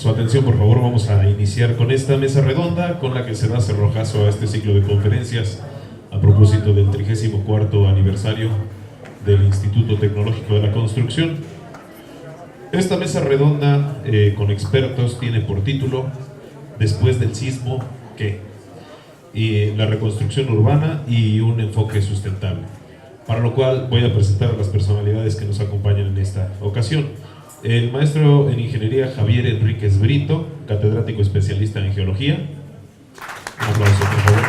Su atención, por favor, vamos a iniciar con esta mesa redonda con la que se da cerrojazo a este ciclo de conferencias a propósito del 34º aniversario del Instituto Tecnológico de la Construcción. Esta mesa redonda con expertos tiene por título Después del sismo, ¿qué? Y la reconstrucción urbana y un enfoque sustentable, para lo cual voy a presentar a las personalidades que nos acompañan en esta ocasión. El maestro en ingeniería Javier Enríquez Brito, catedrático especialista en geología. Un aplauso, por favor.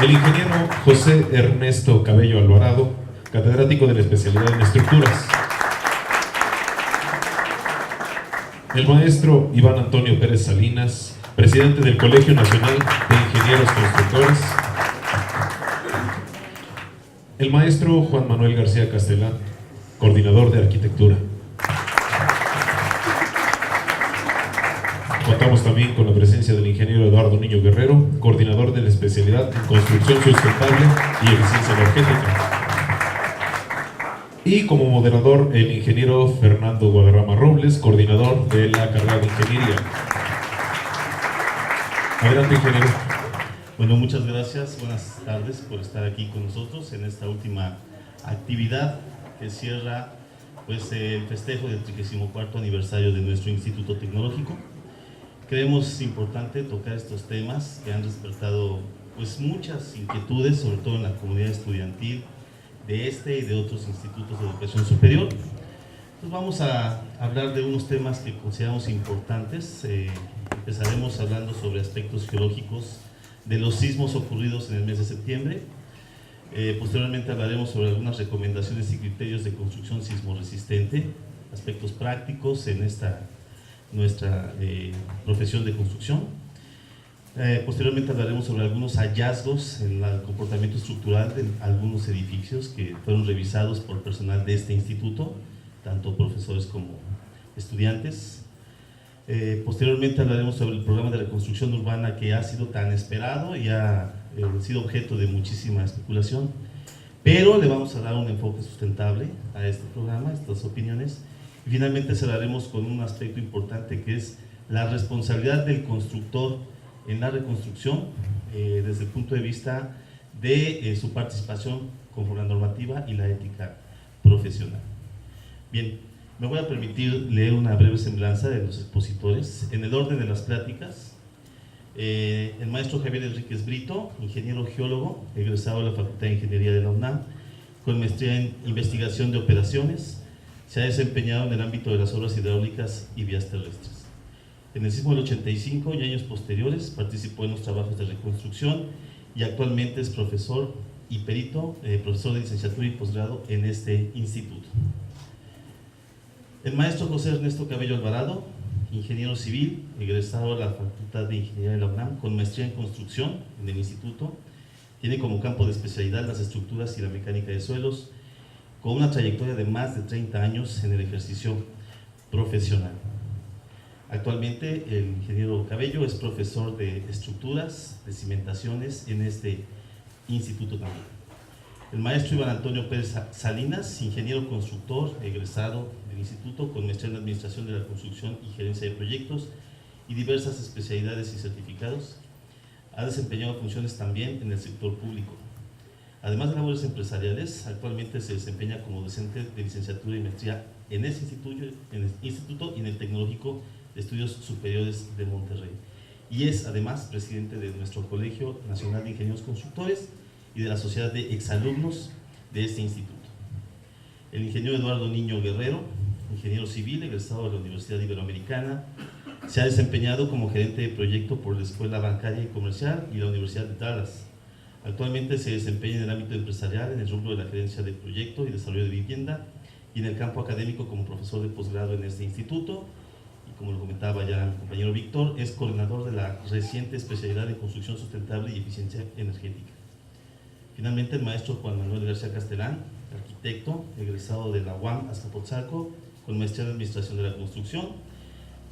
El ingeniero José Ernesto Cabello Alvarado, catedrático de la especialidad en estructuras. El maestro Iván Antonio Pérez Salinas, presidente del Colegio Nacional de Ingenieros Constructores. El maestro Juan Manuel García Castelán, coordinador de arquitectura. Contamos también con la presencia del ingeniero Eduardo Niño Guerrero, coordinador de la especialidad en construcción sustentable y eficiencia energética. Y como moderador, el ingeniero Fernando Guadarrama Robles, coordinador de la carrera de ingeniería. Adelante, ingeniero. Bueno, muchas gracias, buenas tardes por estar aquí con nosotros en esta última actividad que cierra pues, el festejo del 34º aniversario de nuestro Instituto Tecnológico. Creemos importante tocar estos temas que han despertado pues, muchas inquietudes, sobre todo en la comunidad estudiantil de este y de otros institutos de educación superior. Entonces vamos a hablar de unos temas que consideramos importantes. Empezaremos hablando sobre aspectos geológicos de los sismos ocurridos en el mes de septiembre. Posteriormente hablaremos sobre algunas recomendaciones y criterios de construcción sismoresistente, aspectos prácticos en nuestra profesión de construcción. Posteriormente hablaremos sobre algunos hallazgos en el comportamiento estructural de algunos edificios que fueron revisados por personal de este instituto, tanto profesores como estudiantes. Posteriormente hablaremos sobre el programa de reconstrucción urbana que ha sido tan esperado y ha sido objeto de muchísima especulación, pero le vamos a dar un enfoque sustentable a este programa, a estas opiniones. Y finalmente cerraremos con un aspecto importante que es la responsabilidad del constructor en la reconstrucción desde el punto de vista de su participación conforme a la normativa y la ética profesional. Bien, me voy a permitir leer una breve semblanza de los expositores. En el orden de las pláticas, el maestro Javier Enríquez Brito, ingeniero geólogo, egresado de la Facultad de Ingeniería de la UNAM, con maestría en investigación de operaciones, se ha desempeñado en el ámbito de las obras hidráulicas y vías terrestres. En el sismo del 85 y años posteriores participó en los trabajos de reconstrucción y actualmente es profesor y perito, profesor de licenciatura y posgrado en este instituto. El maestro José Ernesto Cabello Alvarado, ingeniero civil, egresado de la Facultad de Ingeniería de la UNAM, con maestría en construcción en el instituto, tiene como campo de especialidad las estructuras y la mecánica de suelos, con una trayectoria de más de 30 años en el ejercicio profesional. Actualmente el ingeniero Cabello es profesor de estructuras, de cimentaciones en este instituto también. El maestro Iván Antonio Pérez Salinas, ingeniero constructor, egresado del instituto con maestría en administración de la construcción y gerencia de proyectos y diversas especialidades y certificados. Ha desempeñado funciones también en el sector público. Además de labores empresariales, actualmente se desempeña como docente de licenciatura y maestría en ese instituto y en el Tecnológico de Estudios Superiores de Monterrey. Y es además presidente de nuestro Colegio Nacional de Ingenieros Constructores y de la Sociedad de Exalumnos de este instituto. El ingeniero Eduardo Niño Guerrero, ingeniero civil, egresado de la Universidad Iberoamericana, se ha desempeñado como gerente de proyecto por la Escuela Bancaria y Comercial y la Universidad de Dallas. Actualmente se desempeña en el ámbito empresarial, en el rubro de la gerencia de proyecto y desarrollo de vivienda, y en el campo académico como profesor de posgrado en este instituto. Y como lo comentaba ya mi compañero Víctor, es coordinador de la reciente especialidad en construcción sustentable y eficiencia energética. Finalmente, el maestro Juan Manuel García Castelán, arquitecto, egresado de la UAM Azcapotzalco, con maestría en administración de la construcción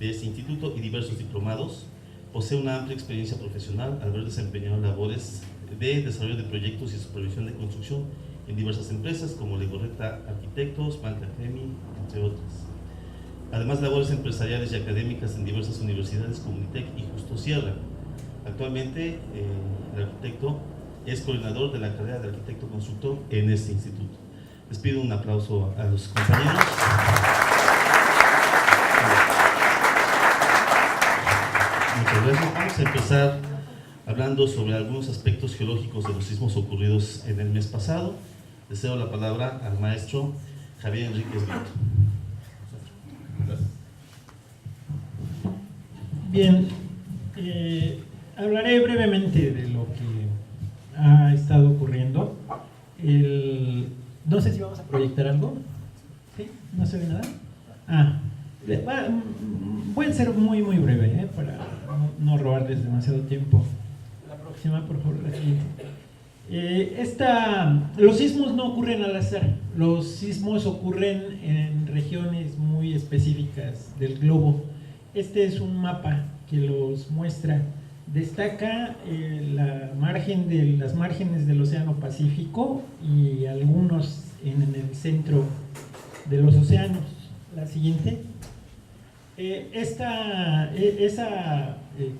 de este instituto y diversos diplomados, posee una amplia experiencia profesional al haber desempeñado labores de desarrollo de proyectos y supervisión de construcción en diversas empresas como Legorreta Arquitectos, Banca Femi, entre otras. además labores empresariales y académicas en diversas universidades como UNITEC y Justo Sierra. Actualmente el arquitecto es coordinador de la carrera de arquitecto constructor en este instituto. Les pido un aplauso a los compañeros. Muchas gracias. Vamos a empezar hablando sobre algunos aspectos geológicos de los sismos ocurridos en el mes pasado. Le cedo la palabra al maestro Javier Enríquez Vito. Bien, hablaré brevemente de lo que ha estado ocurriendo. No sé si vamos a proyectar algo. ¿Sí? ¿No se ve nada? Voy a ser muy breve, para no robarles demasiado tiempo. La próxima, por favor, la siguiente. Los sismos no ocurren al azar. Los sismos ocurren en regiones muy específicas del globo. Este es un mapa que los muestra. Destaca las márgenes del Océano Pacífico y algunos en el centro de los océanos. La siguiente. Esa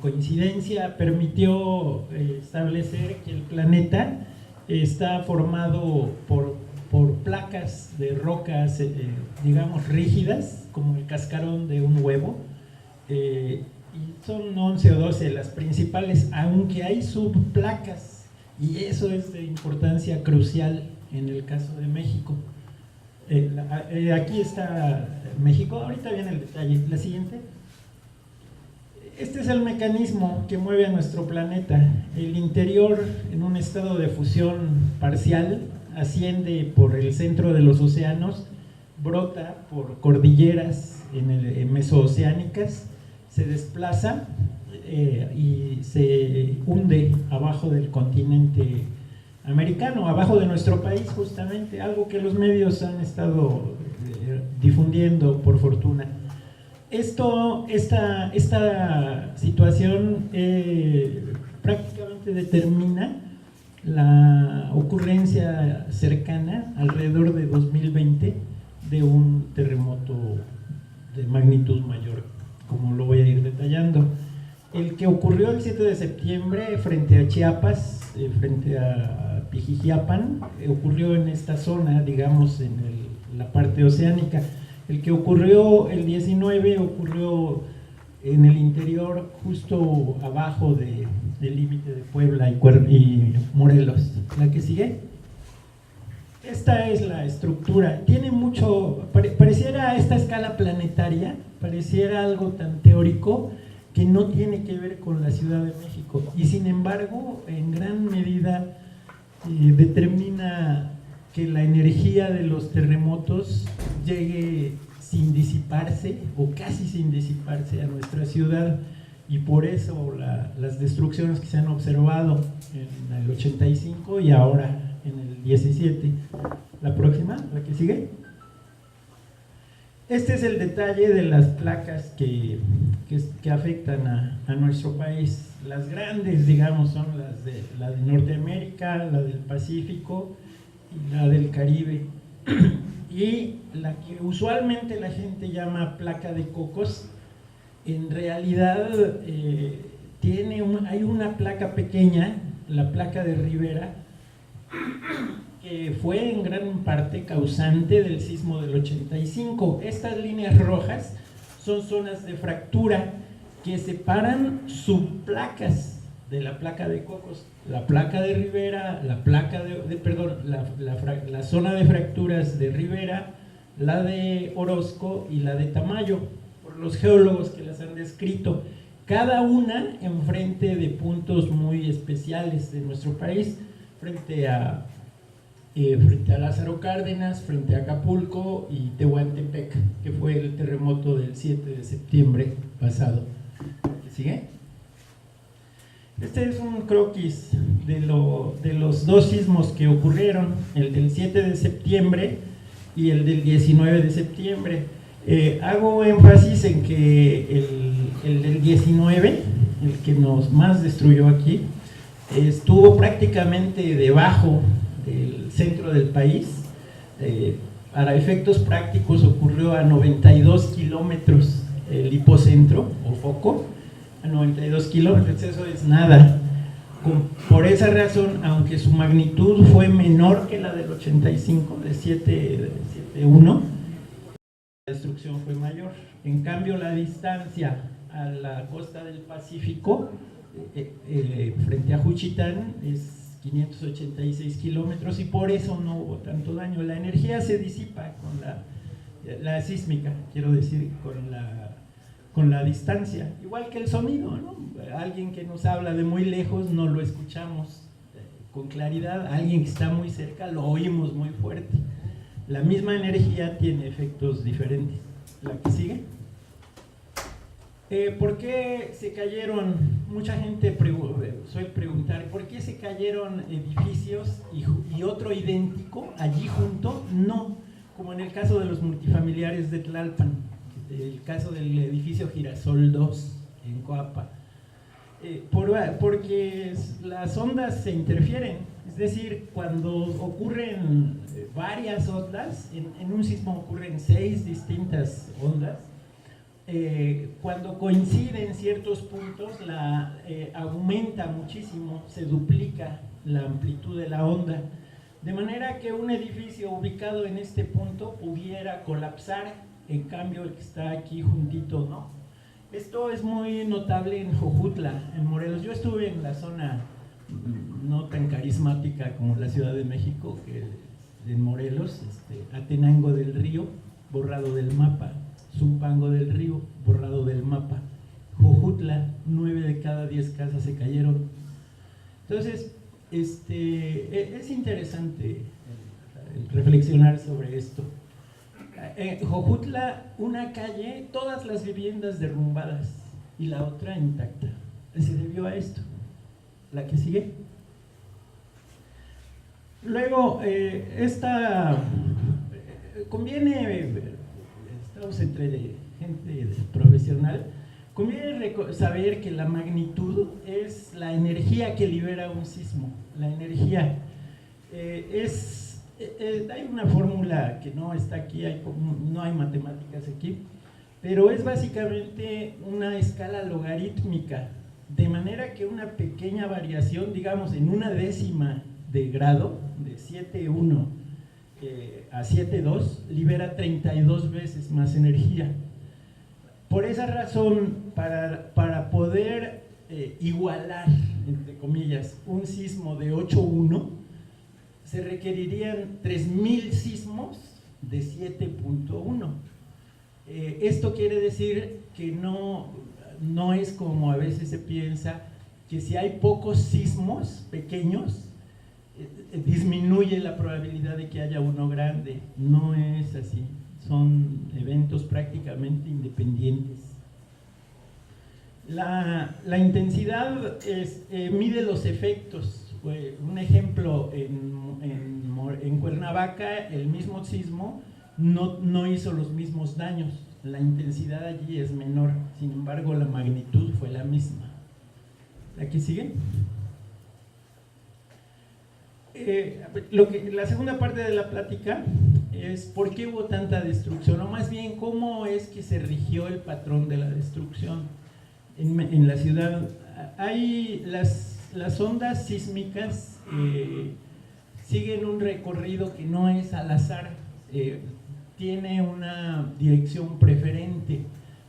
coincidencia permitió establecer que el planeta está formado por placas de rocas, digamos, rígidas, como el cascarón de un huevo, y son 11 o 12 las principales, aunque hay subplacas, y eso es de importancia crucial en el caso de México. Aquí está México, ahorita viene el detalle. La siguiente. Este es el mecanismo que mueve a nuestro planeta. El interior, en un estado de fusión parcial, asciende por el centro de los océanos, brota por cordilleras mesooceánicas, se desplaza y se hunde abajo del continente americano, abajo de nuestro país, justamente, algo que los medios han estado difundiendo, por fortuna. Esta situación prácticamente determina la ocurrencia cercana, alrededor de 2020, de un terremoto de magnitud mayor, como lo voy a ir detallando. El que ocurrió el 7 de septiembre frente a Chiapas, frente a Pijijiapan, ocurrió en esta zona, digamos, en la parte oceánica. El que ocurrió el 19 ocurrió en el interior, justo abajo del límite de Puebla y Morelos. ¿La que sigue? Esta es la estructura. Tiene mucho, pareciera a esta escala planetaria, pareciera algo tan teórico que no tiene que ver con la Ciudad de México, y sin embargo en gran medida determina que la energía de los terremotos llegue sin disiparse o casi sin disiparse a nuestra ciudad, y por eso las destrucciones que se han observado en el 85 y ahora en el 17. La próxima, la que sigue. Este es el detalle de las placas que afectan a nuestro país. Las grandes, digamos, son la de Norteamérica, la del Pacífico y la del Caribe. Y la que usualmente la gente llama placa de Cocos, en realidad hay una placa pequeña, la placa de Rivera, que fue en gran parte causante del sismo del 85. Estas líneas rojas son zonas de fractura que separan subplacas de la placa de Cocos. La placa de Rivera, la zona de fracturas de Rivera, la de Orozco y la de Tamayo, por los geólogos que las han descrito, cada una enfrente de puntos muy especiales de nuestro país, frente a Lázaro Cárdenas, frente a Acapulco y Tehuantepec, que fue el terremoto del 7 de septiembre pasado. ¿Sigue? Este es un croquis de los dos sismos que ocurrieron, el del 7 de septiembre y el del 19 de septiembre. Hago énfasis en que el del 19, el que nos más destruyó aquí, estuvo prácticamente debajo del centro del país, Para efectos prácticos ocurrió a 92 kilómetros el hipocentro o foco, a 92 kilómetros, eso es nada. Por esa razón, aunque su magnitud fue menor que la del 85, de 7.1, la destrucción fue mayor. En cambio, la distancia a la costa del Pacífico, frente a Juchitán, es 586 kilómetros y por eso no hubo tanto daño. La energía se disipa con la sísmica, quiero decir, con la distancia, igual que el sonido, ¿no? Alguien que nos habla de muy lejos no lo escuchamos con claridad, alguien que está muy cerca lo oímos muy fuerte. La misma energía tiene efectos diferentes. ¿La que sigue? ¿Por qué se cayeron? Mucha gente suele preguntar, ¿por qué se cayeron edificios y otro idéntico allí junto? No, como en el caso de los multifamiliares de Tlalpan, el caso del edificio Girasol 2 en Coapa, porque las ondas se interfieren, es decir, cuando ocurren varias ondas, en un sismo ocurren 6 distintas ondas, cuando coinciden ciertos puntos aumenta muchísimo, se duplica la amplitud de la onda, de manera que un edificio ubicado en este punto pudiera colapsar. En cambio, el que está aquí juntito, ¿no? Esto es muy notable en Jojutla, en Morelos. Yo estuve en la zona no tan carismática como la Ciudad de México, que en Morelos, Atenango del Río, borrado del mapa. Zumpango del Río, borrado del mapa. Jojutla, 9 de cada 10 casas se cayeron. Entonces, es interesante reflexionar sobre esto. Jojutla, una calle, todas las viviendas derrumbadas y la otra intacta. Se debió a esto. La que sigue. Luego, conviene, estamos entre gente profesional, conviene saber que la magnitud es la energía que libera un sismo. La energía hay una fórmula que no está aquí, no hay matemáticas aquí, pero es básicamente una escala logarítmica, de manera que una pequeña variación, digamos en una décima de grado, de 7.1 a 7.2, libera 32 veces más energía. Por esa razón, para poder igualar, entre comillas, un sismo de 8.1, se requerirían 3.000 sismos de 7.1. Esto quiere decir que no es como a veces se piensa, que si hay pocos sismos pequeños, disminuye la probabilidad de que haya uno grande. No es así, son eventos prácticamente independientes. La intensidad mide los efectos. Un ejemplo, en Cuernavaca el mismo sismo no hizo los mismos daños, la intensidad allí es menor, sin embargo la magnitud fue la misma. ¿Aquí sigue? La segunda parte de la plática es por qué hubo tanta destrucción, o más bien cómo es que se rigió el patrón de la destrucción en la ciudad. Hay las ondas sísmicas siguen un recorrido que no es al azar, tiene una dirección preferente,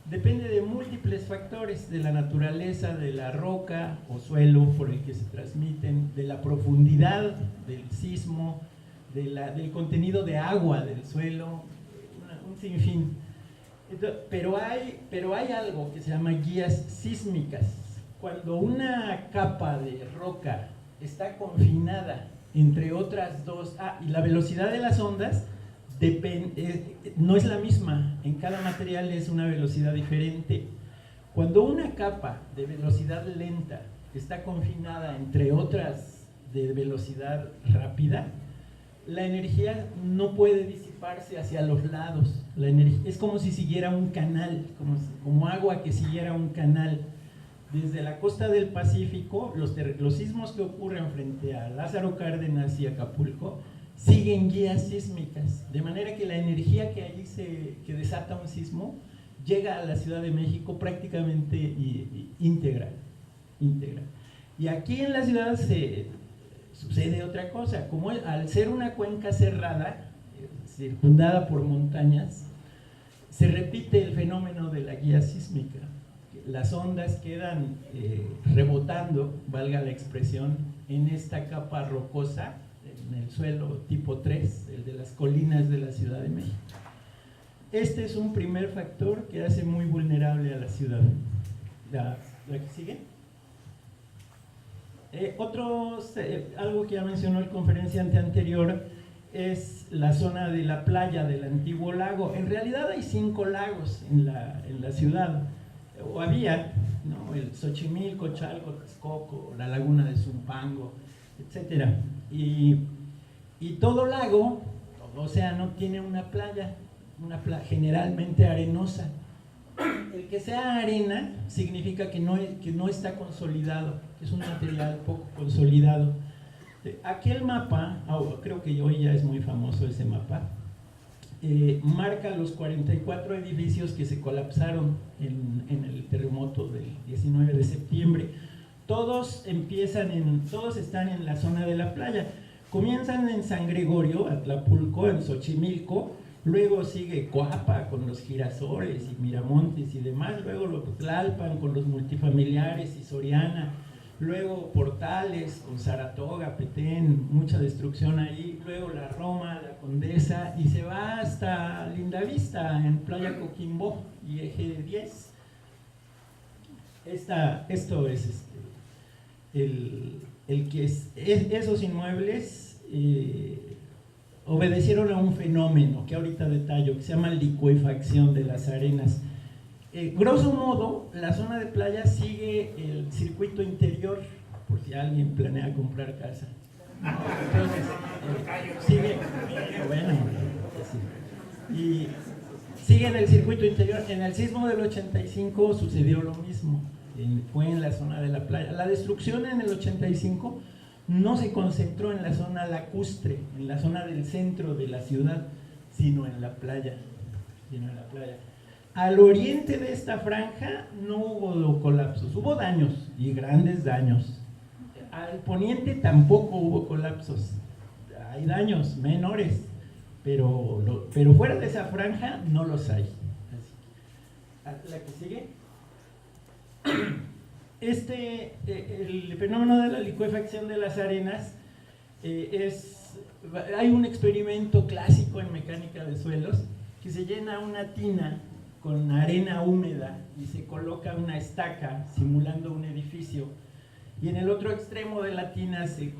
depende de múltiples factores, de la naturaleza de la roca o suelo por el que se transmiten, de la profundidad del sismo, del contenido de agua del suelo, un sinfín. Pero hay algo que se llama guías sísmicas. Cuando una capa de roca está confinada entre otras dos, y la velocidad de las ondas no es la misma, en cada material es una velocidad diferente. Cuando una capa de velocidad lenta está confinada entre otras de velocidad rápida, la energía no puede disiparse hacia los lados. La energía es como si siguiera un canal, como agua que siguiera un canal. Desde la costa del Pacífico, los sismos que ocurren frente a Lázaro Cárdenas y Acapulco siguen guías sísmicas, de manera que la energía que allí que desata un sismo llega a la Ciudad de México prácticamente íntegra. Y aquí en la ciudad sucede otra cosa, como al ser una cuenca cerrada, circundada por montañas, se repite el fenómeno de la guía sísmica. Las ondas quedan rebotando, valga la expresión, en esta capa rocosa, en el suelo tipo 3, el de las colinas de la Ciudad de México. Este es un primer factor que hace muy vulnerable a la ciudad. ¿La que sigue? Algo que ya mencionó el conferenciante anterior es la zona de la playa del antiguo lago. En realidad hay 5 lagos en la ciudad, o había, ¿no? El Xochimilco, Chalco, Texcoco, la laguna de Zumpango, etc. Y todo lago, todo océano, tiene una playa generalmente arenosa. El que sea arena significa que no está consolidado, es un material poco consolidado. Aquel mapa, creo que hoy ya es muy famoso ese mapa, marca los 44 edificios que se colapsaron en el terremoto del 19 de septiembre. Todos están en la zona de la playa. Comienzan en San Gregorio, Atlapulco, en Xochimilco, luego sigue Coapa con los girasoles y Miramontes y demás, luego Tlalpan con los multifamiliares y Soriana, luego Portales con Saratoga, Petén, mucha destrucción ahí, luego la Roma, la Condesa, y se va hasta Lindavista en Playa Coquimbo y Eje 10. Esto es esos inmuebles obedecieron a un fenómeno que ahorita detallo, que se llama licuefacción de las arenas. Grosso modo, la zona de playa sigue el circuito interior, por si alguien planea comprar casa. Entonces, y sigue en el circuito interior. En el sismo del 85 sucedió lo mismo, fue en la zona de la playa. La destrucción en el 85 no se concentró en la zona lacustre, en la zona del centro de la ciudad, sino en la playa. Al oriente de esta franja no hubo colapsos, hubo daños y grandes daños. Al poniente tampoco hubo colapsos, hay daños menores, pero fuera de esa franja no los hay. La que sigue. El fenómeno de la licuefacción de las arenas hay un experimento clásico en mecánica de suelos que se llena una tina con arena húmeda y se coloca una estaca simulando un edificio, y en el otro extremo de la tina se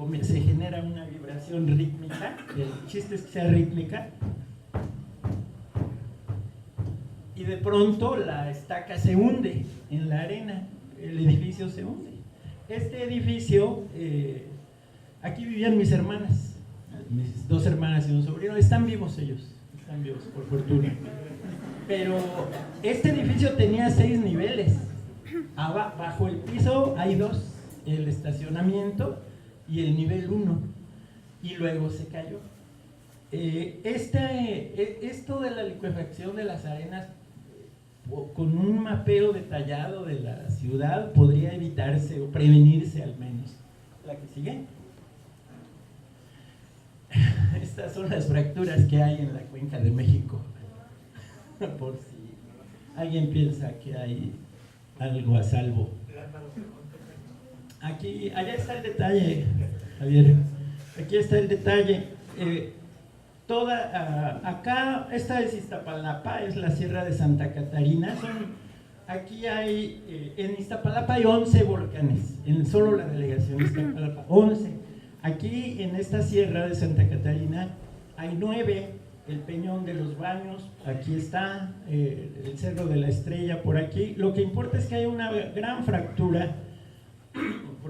genera una vibración rítmica. El chiste es que sea rítmica, y de pronto la estaca se hunde en la arena, el edificio se hunde. Este edificio, aquí vivían mis hermanas, mis 2 hermanas y un sobrino, están vivos ellos, por fortuna. Pero este edificio tenía 6 niveles. Bajo el piso hay 2, el estacionamiento y el nivel 1, y luego se cayó. Esto de la licuefacción de las arenas, con un mapeo detallado de la ciudad, podría evitarse o prevenirse al menos. La que sigue. Estas son las fracturas que hay en la cuenca de México, por si alguien piensa que hay algo a salvo. Allá está el detalle, Javier. Aquí está el detalle. Acá, esta es Iztapalapa, es la Sierra de Santa Catarina. En Iztapalapa hay 11 volcanes, en solo la delegación Iztapalapa, 11. Aquí en esta Sierra de Santa Catarina hay 9, el Peñón de los Baños, aquí está, el Cerro de la Estrella por aquí. Lo que importa es que hay una gran fractura,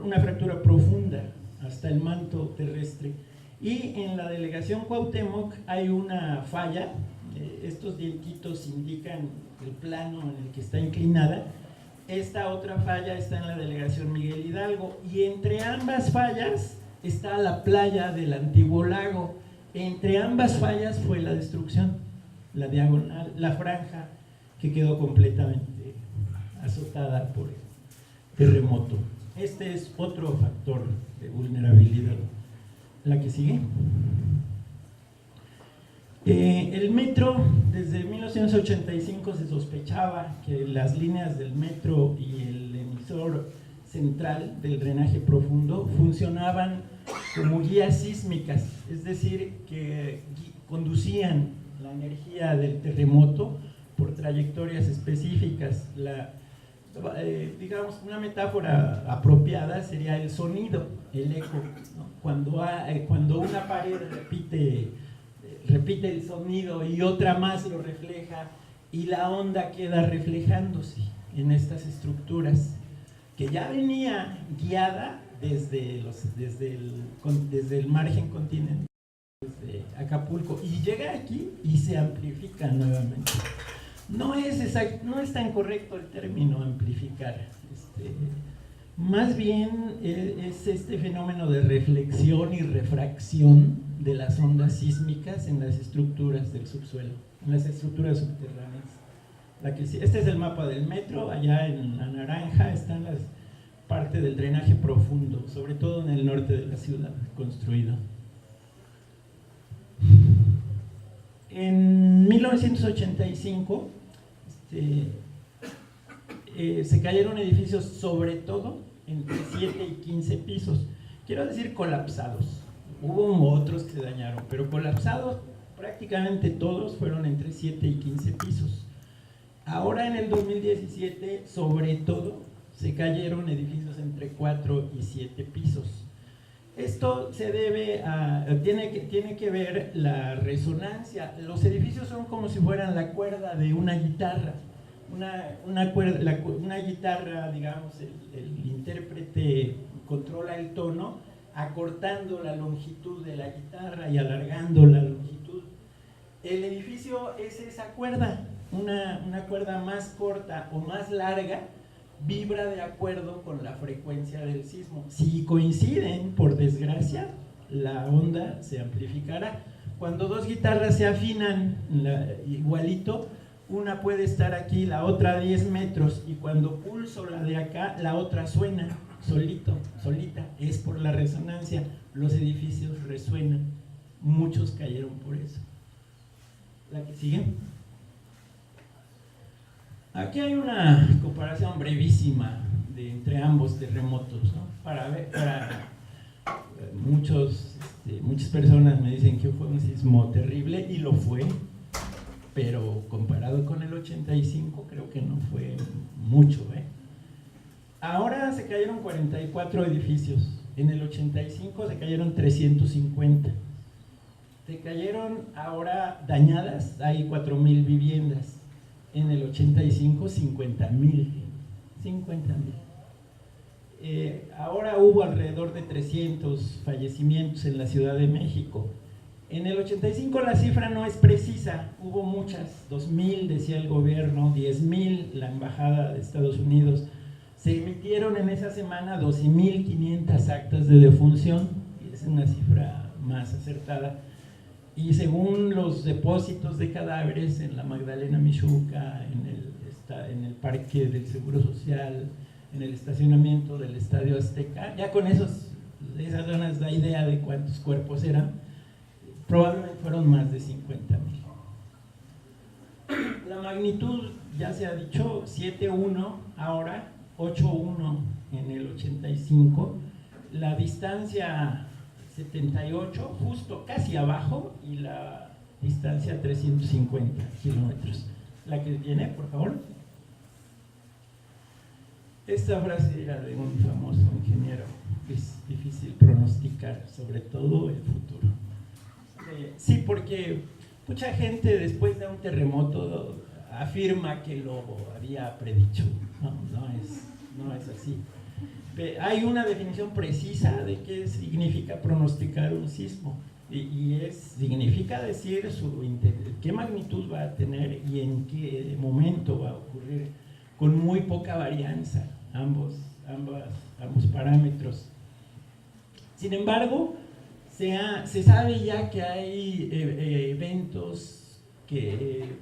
una fractura profunda hasta el manto terrestre. Y en la delegación Cuauhtémoc hay una falla, estos dientitos indican el plano en el que está inclinada. Esta otra falla está en la delegación Miguel Hidalgo, y entre ambas fallas está la playa del antiguo lago. Entre ambas fallas fue la destrucción, la diagonal, la franja que quedó completamente azotada por el terremoto. Este es otro factor de vulnerabilidad. La que sigue. El metro, desde 1985 se sospechaba que las líneas del metro y el emisor central del drenaje profundo funcionaban como guías sísmicas, es decir, que conducían la energía del terremoto por trayectorias específicas. Digamos, una metáfora apropiada sería el sonido, el eco, ¿no? Cuando una pared repite el sonido y otra más lo refleja, y la onda queda reflejándose en estas estructuras, que ya venía guiada desde el margen continental, desde Acapulco, y llega aquí y se amplifica nuevamente. No es tan correcto el término amplificar, más bien es este fenómeno de reflexión y refracción de las ondas sísmicas en las estructuras del subsuelo, en las estructuras subterráneas. Este es el mapa del metro. Allá en la naranja están las partes del drenaje profundo, sobre todo en el norte de la ciudad construido. En 1985 se cayeron edificios, sobre todo entre 7 y 15 pisos. Quiero decir colapsados. Hubo otros que se dañaron, pero colapsados prácticamente todos fueron entre 7 y 15 pisos. Ahora en el 2017, sobre todo, se cayeron edificios entre 4 y 7 pisos. Esto se debe a, tiene que ver la resonancia. Los edificios son como si fueran la cuerda de una guitarra. Una guitarra, digamos, el intérprete controla el tono acortando la longitud de la guitarra y alargando la longitud. El edificio es esa cuerda, una cuerda más corta o más larga, vibra de acuerdo con la frecuencia del sismo. Si coinciden, por desgracia, la onda se amplificará. Cuando dos guitarras se afinan igualito, una puede estar aquí, la otra a 10 metros, y cuando pulso la de acá, la otra suena solita. Es por la resonancia. Los edificios resuenan. Muchos cayeron por eso. La que sigue. Aquí hay una comparación brevísima entre ambos terremotos, ¿no? Muchas personas me dicen que fue un sismo terrible, y lo fue, pero comparado con el 85 creo que no fue mucho, ¿eh? Ahora se cayeron 44 edificios, en el 85 se cayeron 350. Se cayeron ahora dañadas, hay 4,000 viviendas. En el 85, 50,000. Ahora hubo alrededor de 300 fallecimientos en la Ciudad de México. En el 85 la cifra no es precisa, hubo muchas, 2,000 decía el gobierno, 10,000 la embajada de Estados Unidos. Se emitieron en esa semana 12,500 actas de defunción, y es una cifra más acertada. Y según los depósitos de cadáveres en la Magdalena Michuca, en el Parque del Seguro Social, en el estacionamiento del Estadio Azteca, ya con esas zonas da idea de cuántos cuerpos eran. Probablemente fueron más de 50,000. La magnitud, ya se ha dicho, 7,1 ahora, 8,1 en el 85. La distancia 78, justo casi abajo, y la distancia 350 kilómetros. La que viene, por favor. Esta frase era de un famoso ingeniero. Es difícil pronosticar, sobre todo el futuro. Sí, porque mucha gente después de un terremoto afirma que lo había predicho. No es así. Hay una definición precisa de qué significa pronosticar un sismo, y significa decir qué magnitud va a tener y en qué momento va a ocurrir, con muy poca varianza, ambos parámetros. Sin embargo, Se sabe ya que hay eventos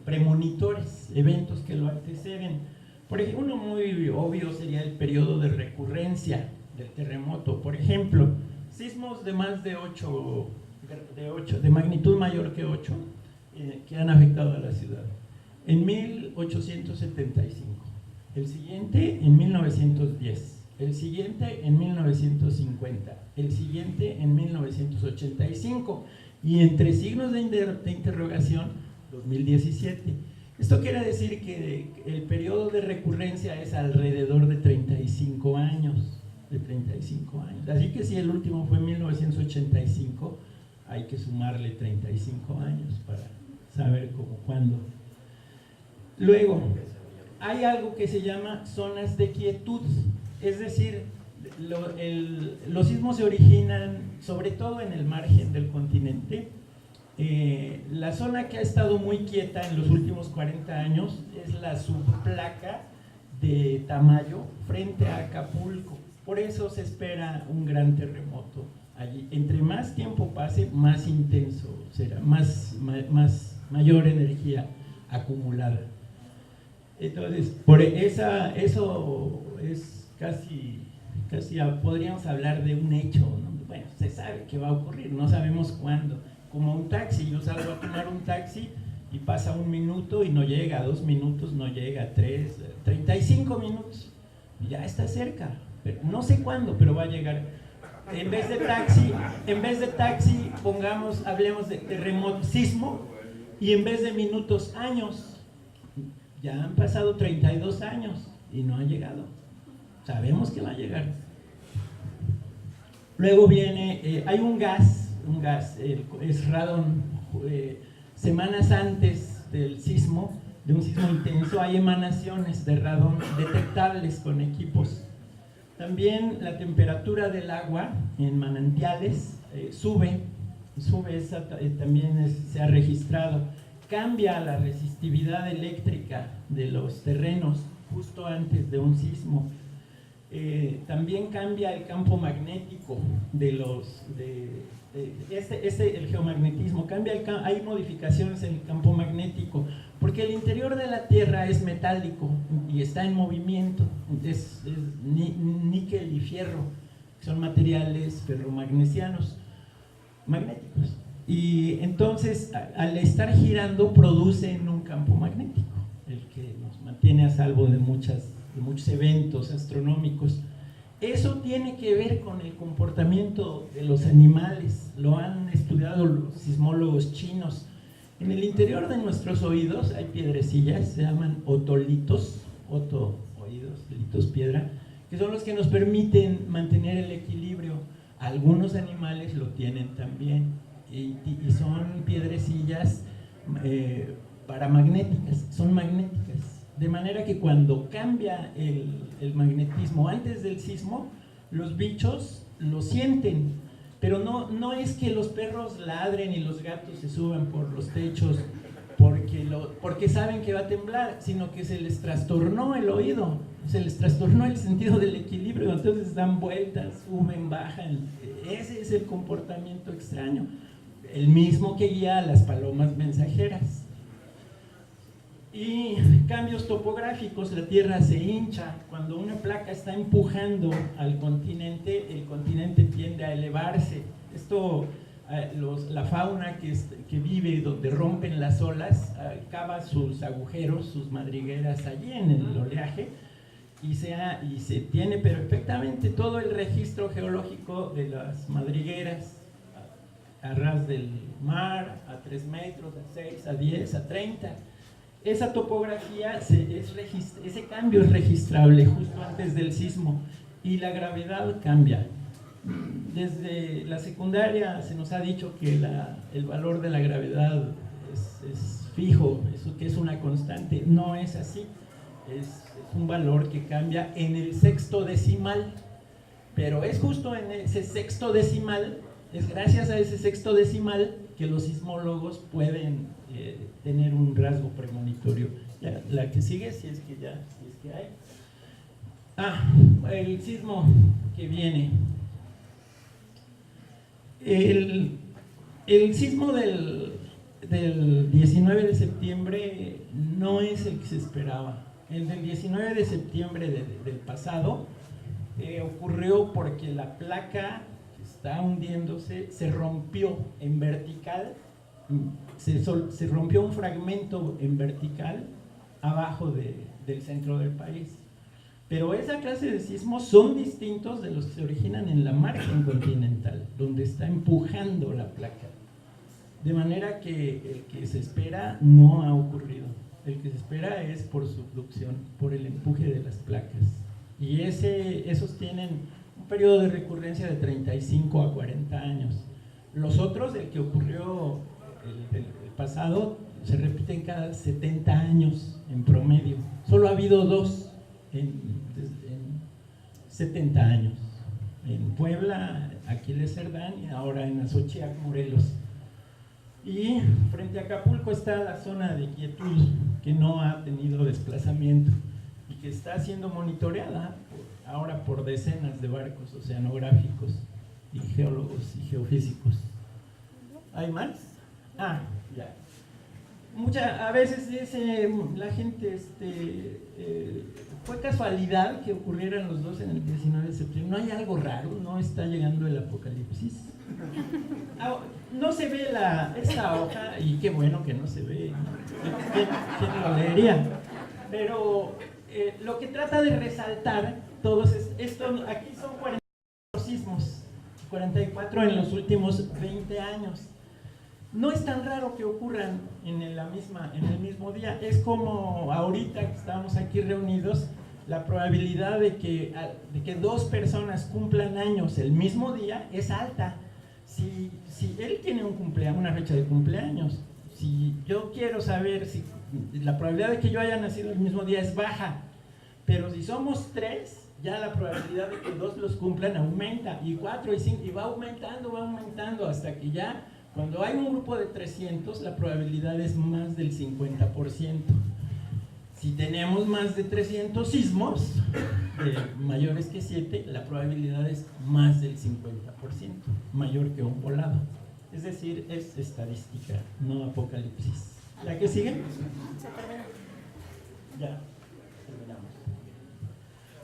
premonitores, eventos que lo anteceden. Por ejemplo, uno muy obvio sería el periodo de recurrencia del terremoto. Por ejemplo, sismos de más de 8, de magnitud mayor que 8, que han afectado a la ciudad. En 1875, el siguiente en 1910, el siguiente en 1950, el siguiente en 1985 y entre signos de interrogación 2017. Esto quiere decir que el periodo de recurrencia es alrededor de 35 años, Así que si el último fue en 1985, hay que sumarle 35 años para saber cómo, cuándo. Luego, hay algo que se llama zonas de quietud, es decir, los sismos se originan sobre todo en el margen del continente. La zona que ha estado muy quieta en los últimos 40 años es la subplaca de Tamayo frente a Acapulco. Por eso se espera un gran terremoto allí. Entre más tiempo pase, más intenso será, mayor energía acumulada. Entonces, eso es casi podríamos hablar de un hecho, ¿no? Bueno, se sabe que va a ocurrir, no sabemos cuándo. Como un taxi, yo salgo a tomar un taxi y pasa 1 minuto y no llega, 2 minutos no llega, 3, 35 minutos, ya está cerca, pero no sé cuándo, pero va a llegar. En vez de taxi, hablemos de terremoto, sismo, y en vez de minutos, años. Ya han pasado 32 años y no ha llegado. Sabemos que va a llegar. Luego viene, hay un gas, es radón. Semanas antes del sismo, de un sismo intenso, hay emanaciones de radón detectables con equipos. También la temperatura del agua en manantiales sube, también se ha registrado. Cambia la resistividad eléctrica de los terrenos justo antes de un sismo. También cambia el campo magnético el geomagnetismo. Hay modificaciones en el campo magnético, porque el interior de la Tierra es metálico y está en movimiento. Es níquel y fierro, son materiales ferromagnesianos magnéticos. Y entonces, al estar girando, producen un campo magnético, el que nos mantiene a salvo de muchos eventos astronómicos. Eso tiene que ver con el comportamiento de los animales, lo han estudiado los sismólogos chinos. En el interior de nuestros oídos hay piedrecillas, se llaman otolitos, oídos, litos, piedra, que son los que nos permiten mantener el equilibrio. Algunos animales lo tienen también. Y son piedrecillas paramagnéticas, son magnéticas, de manera que cuando cambia el magnetismo antes del sismo, los bichos lo sienten, pero no es que los perros ladren y los gatos se suban por los techos porque saben que va a temblar, sino que se les trastornó el oído, se les trastornó el sentido del equilibrio, entonces dan vueltas, suben, bajan. Ese es el comportamiento extraño, el mismo que guía a las palomas mensajeras. Y cambios topográficos, la Tierra se hincha. Cuando una placa está empujando al continente, el continente tiende a elevarse. Esto, la fauna que vive donde rompen las olas, cava sus agujeros, sus madrigueras allí en el oleaje, y se tiene perfectamente todo el registro geológico de las madrigueras a ras del mar, a 3 metros, a 6, a 10, a 30. Esa topografía, ese cambio es registrable justo antes del sismo, y la gravedad cambia. Desde la secundaria se nos ha dicho que el valor de la gravedad es fijo, eso que es una constante. No es así, es un valor que cambia en el sexto decimal, pero es justo en ese sexto decimal. Es gracias a ese sexto decimal que los sismólogos pueden tener un rasgo premonitorio. La que sigue, si es que hay. El sismo que viene. El sismo del 19 de septiembre no es el que se esperaba. El del 19 de septiembre del pasado ocurrió porque la placa que está hundiéndose se rompió en vertical, se rompió un fragmento en vertical abajo del centro del país. Pero esa clase de sismos son distintos de los que se originan en la margen continental, donde está empujando la placa. De manera que el que se espera no ha ocurrido. El que se espera es por subducción, por el empuje de las placas. Y esos tienen un periodo de recurrencia de 35 a 40 años. Los otros, el que ocurrió el pasado, se repiten cada 70 años en promedio. Solo ha habido 2 en 70 años. En Puebla, Aquiles Cerdán, y ahora en Azochiac, Morelos. Y frente a Acapulco está la zona de quietud, que no ha tenido desplazamiento y que está siendo monitoreada ahora por decenas de barcos oceanográficos y geólogos y geofísicos. ¿Hay más? Ah, ya. A veces dice la gente, fue casualidad que ocurrieran los dos en el 19 de septiembre. ¿No hay algo raro? ¿No está llegando el apocalipsis? No se ve esta hoja, y qué bueno que no se ve, ¿no? ¿Quién lo leería? Pero lo que trata de resaltar todos esto, aquí son 44 sismos, 44 en los últimos 20 años. No es tan raro que ocurran en el mismo día. Es como ahorita que estamos aquí reunidos, la probabilidad de que 2 personas cumplan años el mismo día es alta. Si él tiene una fecha de cumpleaños, si yo quiero saber si la probabilidad de que yo haya nacido el mismo día es baja, pero si somos 3, ya la probabilidad de que 2 los cumplan aumenta, y 4 y 5, y va aumentando hasta que ya, cuando hay un grupo de 300, la probabilidad es más del 50%. Si tenemos más de 300 sismos, mayores que 7, la probabilidad es más del 50%, mayor que un volado. Es decir, es estadística, no apocalipsis. ¿La que sigue? Se terminó. Ya, terminamos.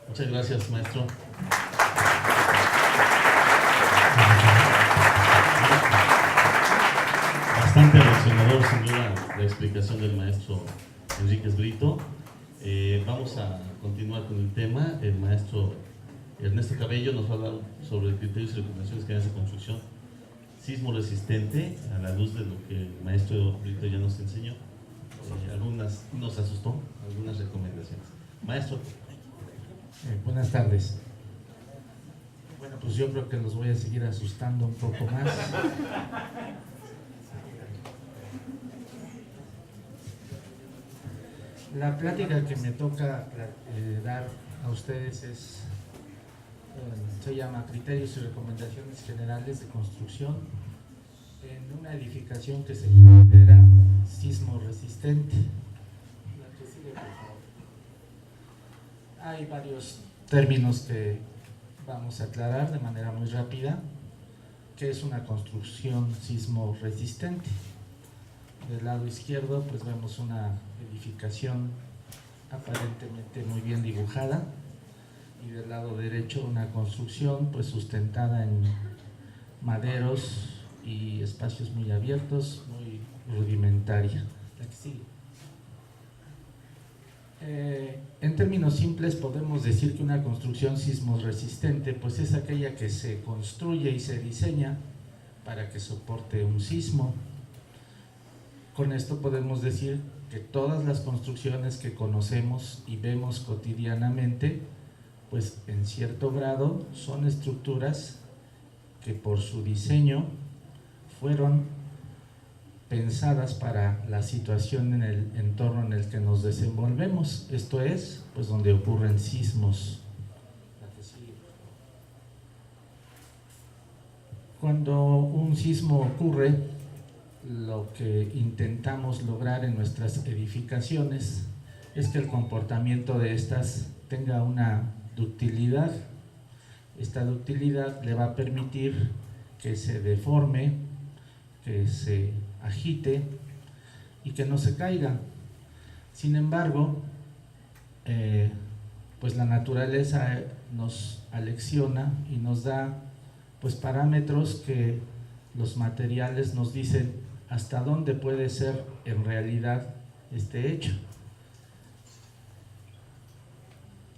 Muchas gracias, maestro. Bastante aleccionador, sin duda, la explicación del maestro Enríquez Brito. Vamos a continuar con el tema. El maestro Ernesto Cabello nos va a hablar sobre criterios y recomendaciones generales de construcción sismo resistente, a la luz de lo que el maestro Brito ya nos enseñó. Algunas nos asustó, algunas recomendaciones. Maestro. Buenas tardes. Bueno, pues yo creo que los voy a seguir asustando un poco más. La plática que me toca dar a ustedes se llama Criterios y Recomendaciones Generales de Construcción en una edificación que se considera sismo resistente. Hay varios términos que vamos a aclarar de manera muy rápida. ¿Qué es una construcción sismo resistente? Del lado izquierdo pues vemos una edificación aparentemente muy bien dibujada, y del lado derecho una construcción pues sustentada en maderos y espacios muy abiertos, muy rudimentaria. La que sigue. En términos simples podemos decir que una construcción sismo resistente pues es aquella que se construye y se diseña para que soporte un sismo. Con esto podemos decir que todas las construcciones que conocemos y vemos cotidianamente, pues en cierto grado son estructuras que por su diseño fueron pensadas para la situación en el entorno en el que nos desenvolvemos, esto es, pues donde ocurren sismos. Cuando un sismo ocurre, lo que intentamos lograr en nuestras edificaciones es que el comportamiento de estas tenga una ductilidad. Esta ductilidad le va a permitir que se deforme, que se agite y que no se caiga. Sin embargo, pues la naturaleza nos alecciona y nos da pues parámetros que los materiales nos dicen hasta dónde puede ser en realidad este hecho.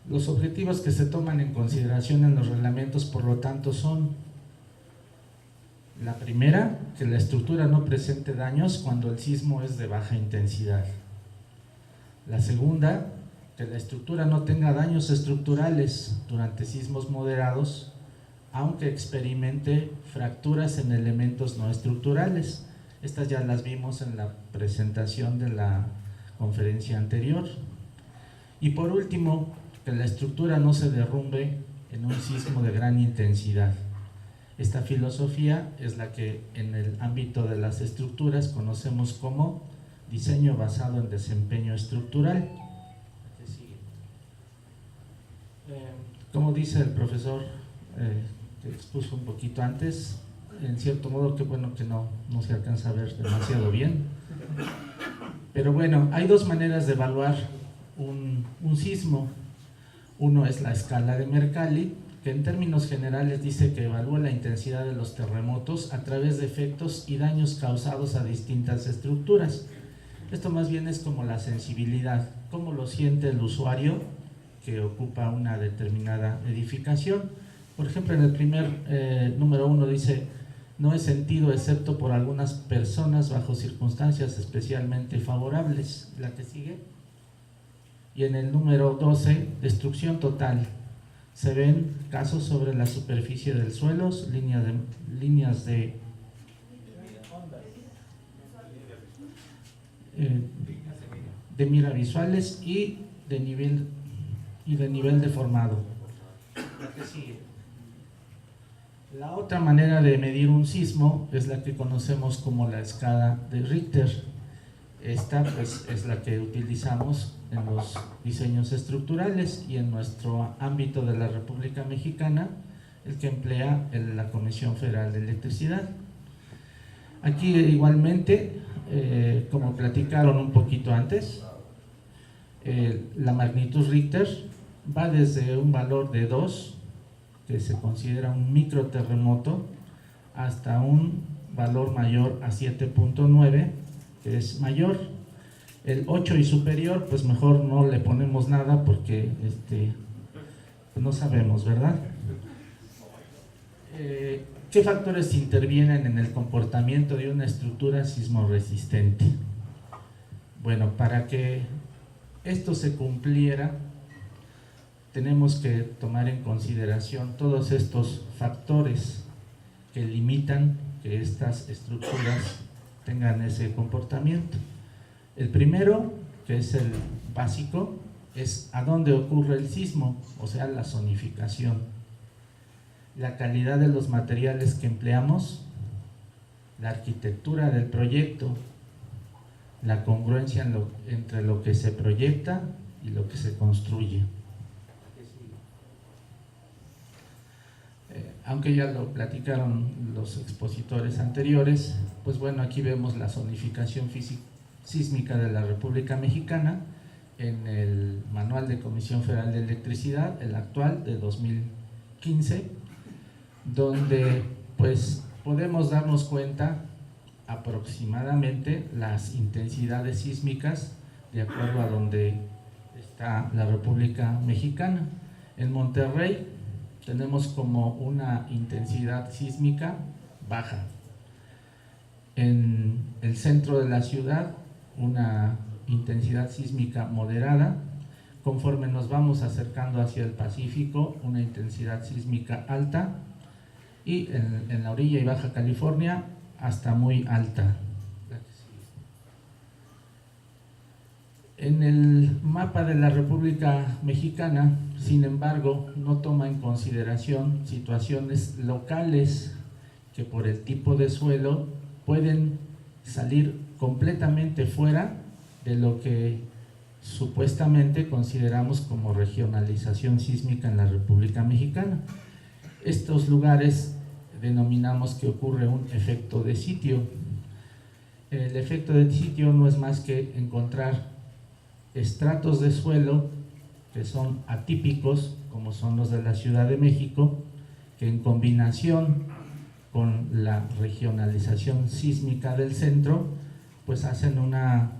Los objetivos que se toman en consideración en los reglamentos, por lo tanto, son: la primera, que la estructura no presente daños cuando el sismo es de baja intensidad. La segunda, que la estructura no tenga daños estructurales durante sismos moderados, aunque experimente fracturas en elementos no estructurales. Estas ya las vimos en la presentación de la conferencia anterior. Y por último, que la estructura no se derrumbe en un sismo de gran intensidad. Esta filosofía es la que en el ámbito de las estructuras conocemos como diseño basado en desempeño estructural. Como dice el profesor que expuso un poquito antes, en cierto modo, qué bueno que no se alcanza a ver demasiado bien, pero bueno, hay dos maneras de evaluar un sismo. Uno es la escala de Mercalli, que en términos generales dice que evalúa la intensidad de los terremotos a través de efectos y daños causados a distintas estructuras. Esto más bien es como la sensibilidad, cómo lo siente el usuario que ocupa una determinada edificación. Por ejemplo, en el primer número 1 dice: no es sentido excepto por algunas personas bajo circunstancias especialmente favorables. La que sigue. Y en el número 12, destrucción total. Se ven casos sobre la superficie del suelo, líneas de mira visuales y de nivel deformado. La que sigue. La otra manera de medir un sismo es la que conocemos como la escala de Richter. Esta pues es la que utilizamos en los diseños estructurales y en nuestro ámbito de la República Mexicana, el que emplea la Comisión Federal de Electricidad. Aquí igualmente, como platicaron un poquito antes, la magnitud Richter va desde un valor de 2, que se considera un microterremoto, hasta un valor mayor a 7.9, que es mayor. El 8 y superior, pues mejor no le ponemos nada porque no sabemos, ¿verdad? ¿Qué factores intervienen en el comportamiento de una estructura sismorresistente? Bueno, para que esto se cumpliera, tenemos que tomar en consideración todos estos factores que limitan que estas estructuras tengan ese comportamiento. El primero, que es el básico, es a dónde ocurre el sismo, o sea, la zonificación. La calidad de los materiales que empleamos, la arquitectura del proyecto, la congruencia entre lo que se proyecta y lo que se construye. Aunque ya lo platicaron los expositores anteriores, pues bueno, aquí vemos la zonificación sísmica de la República Mexicana en el Manual de Comisión Federal de Electricidad, el actual de 2015, donde pues podemos darnos cuenta aproximadamente las intensidades sísmicas de acuerdo a donde está la República Mexicana. En Monterrey tenemos como una intensidad sísmica baja. En el centro de la ciudad, una intensidad sísmica moderada. Conforme nos vamos acercando hacia el Pacífico, una intensidad sísmica alta. Y en la orilla y Baja California, hasta muy alta. En el mapa de la República Mexicana, sin embargo, no toma en consideración situaciones locales que por el tipo de suelo pueden salir completamente fuera de lo que supuestamente consideramos como regionalización sísmica en la República Mexicana. Estos lugares denominamos que ocurre un efecto de sitio. El efecto de sitio no es más que encontrar estratos de suelo que son atípicos, como son los de la Ciudad de México, que en combinación con la regionalización sísmica del centro, pues hacen una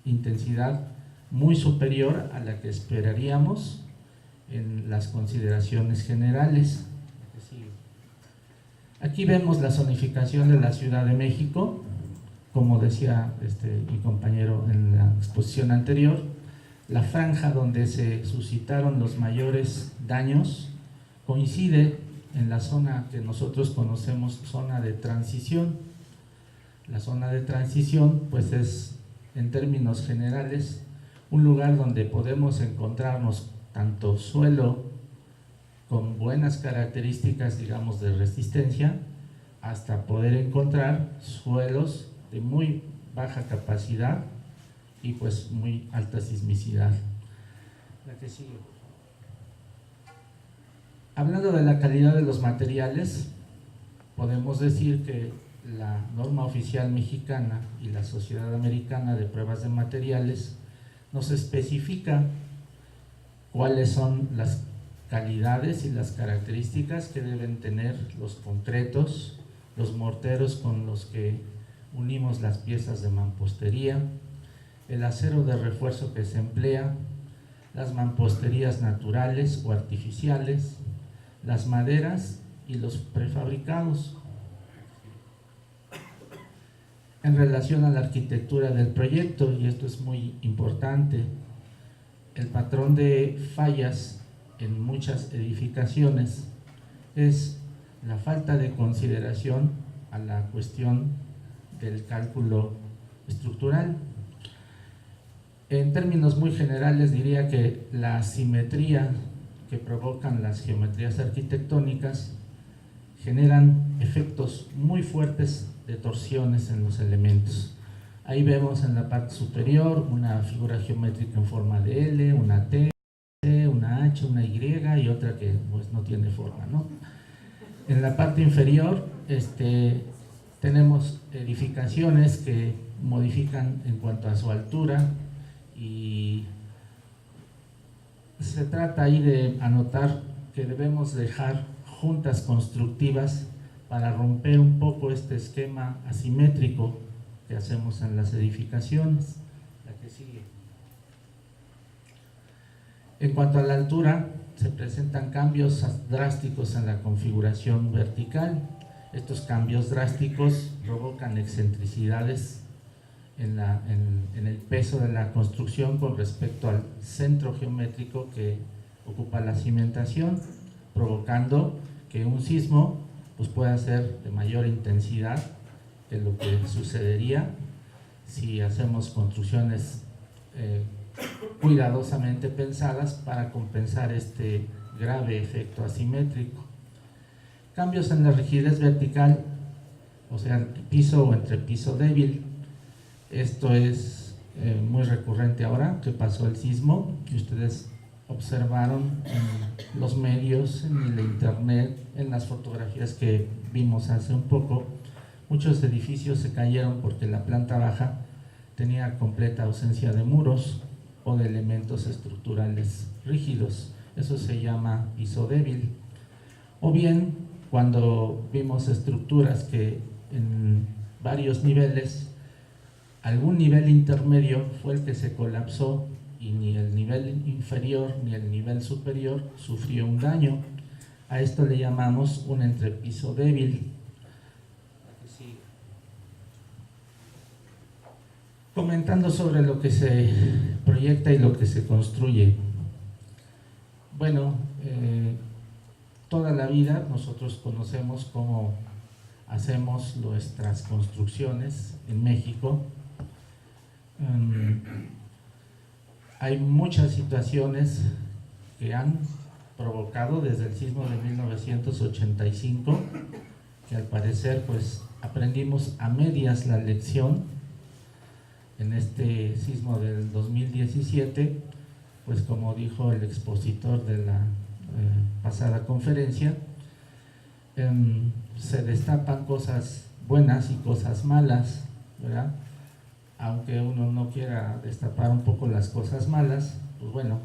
intensidad muy superior a la que esperaríamos en las consideraciones generales. Aquí vemos la zonificación de la Ciudad de México, como decía mi compañero en la exposición anterior. La franja donde se suscitaron los mayores daños coincide en la zona que nosotros conocemos zona de transición. La zona de transición pues es, en términos generales, un lugar donde podemos encontrarnos tanto suelo con buenas características, digamos, de resistencia, hasta poder encontrar suelos de muy baja capacidad y pues muy alta sismicidad. La que sigue. Hablando de la calidad de los materiales, podemos decir que la norma oficial mexicana y la Sociedad Americana de Pruebas de Materiales nos especifica cuáles son las calidades y las características que deben tener los concretos, los morteros con los que unimos las piezas de mampostería, el acero de refuerzo que se emplea, las mamposterías naturales o artificiales, las maderas y los prefabricados. En relación a la arquitectura del proyecto, y esto es muy importante, el patrón de fallas en muchas edificaciones es la falta de consideración a la cuestión del cálculo estructural. En términos muy generales diría que la asimetría que provocan las geometrías arquitectónicas generan efectos muy fuertes de torsiones en los elementos. Ahí vemos en la parte superior una figura geométrica en forma de L, una T, una H, una Y y otra que pues no tiene forma, ¿no? En la parte inferior tenemos edificaciones que modifican en cuanto a su altura, y se trata ahí de anotar que debemos dejar juntas constructivas para romper un poco este esquema asimétrico que hacemos en las edificaciones. La que sigue. En cuanto a la altura, se presentan cambios drásticos en la configuración vertical. Estos cambios drásticos provocan excentricidades en el peso de la construcción con respecto al centro geométrico que ocupa la cimentación, provocando que un sismo pues, pueda ser de mayor intensidad que lo que sucedería si hacemos construcciones cuidadosamente pensadas para compensar este grave efecto asimétrico. Cambios en la rigidez vertical, o sea, piso o entrepiso débil. Esto es muy recurrente ahora que pasó el sismo, que ustedes observaron en los medios, en el internet, en las fotografías que vimos hace un poco. Muchos edificios se cayeron porque la planta baja tenía completa ausencia de muros o de elementos estructurales rígidos. Eso se llama piso débil. O bien, cuando vimos estructuras que en varios niveles, algún nivel intermedio fue el que se colapsó y ni el nivel inferior ni el nivel superior sufrió un daño. A esto le llamamos un entrepiso débil. Comentando sobre lo que se proyecta y lo que se construye. Bueno, toda la vida nosotros conocemos cómo hacemos nuestras construcciones en México. Hay muchas situaciones que han provocado desde el sismo de 1985, que al parecer pues aprendimos a medias la lección. En este sismo del 2017, pues como dijo el expositor de la pasada conferencia, se destapan cosas buenas y cosas malas, ¿verdad? Aunque uno no quiera destapar un poco las cosas malas, pues bueno,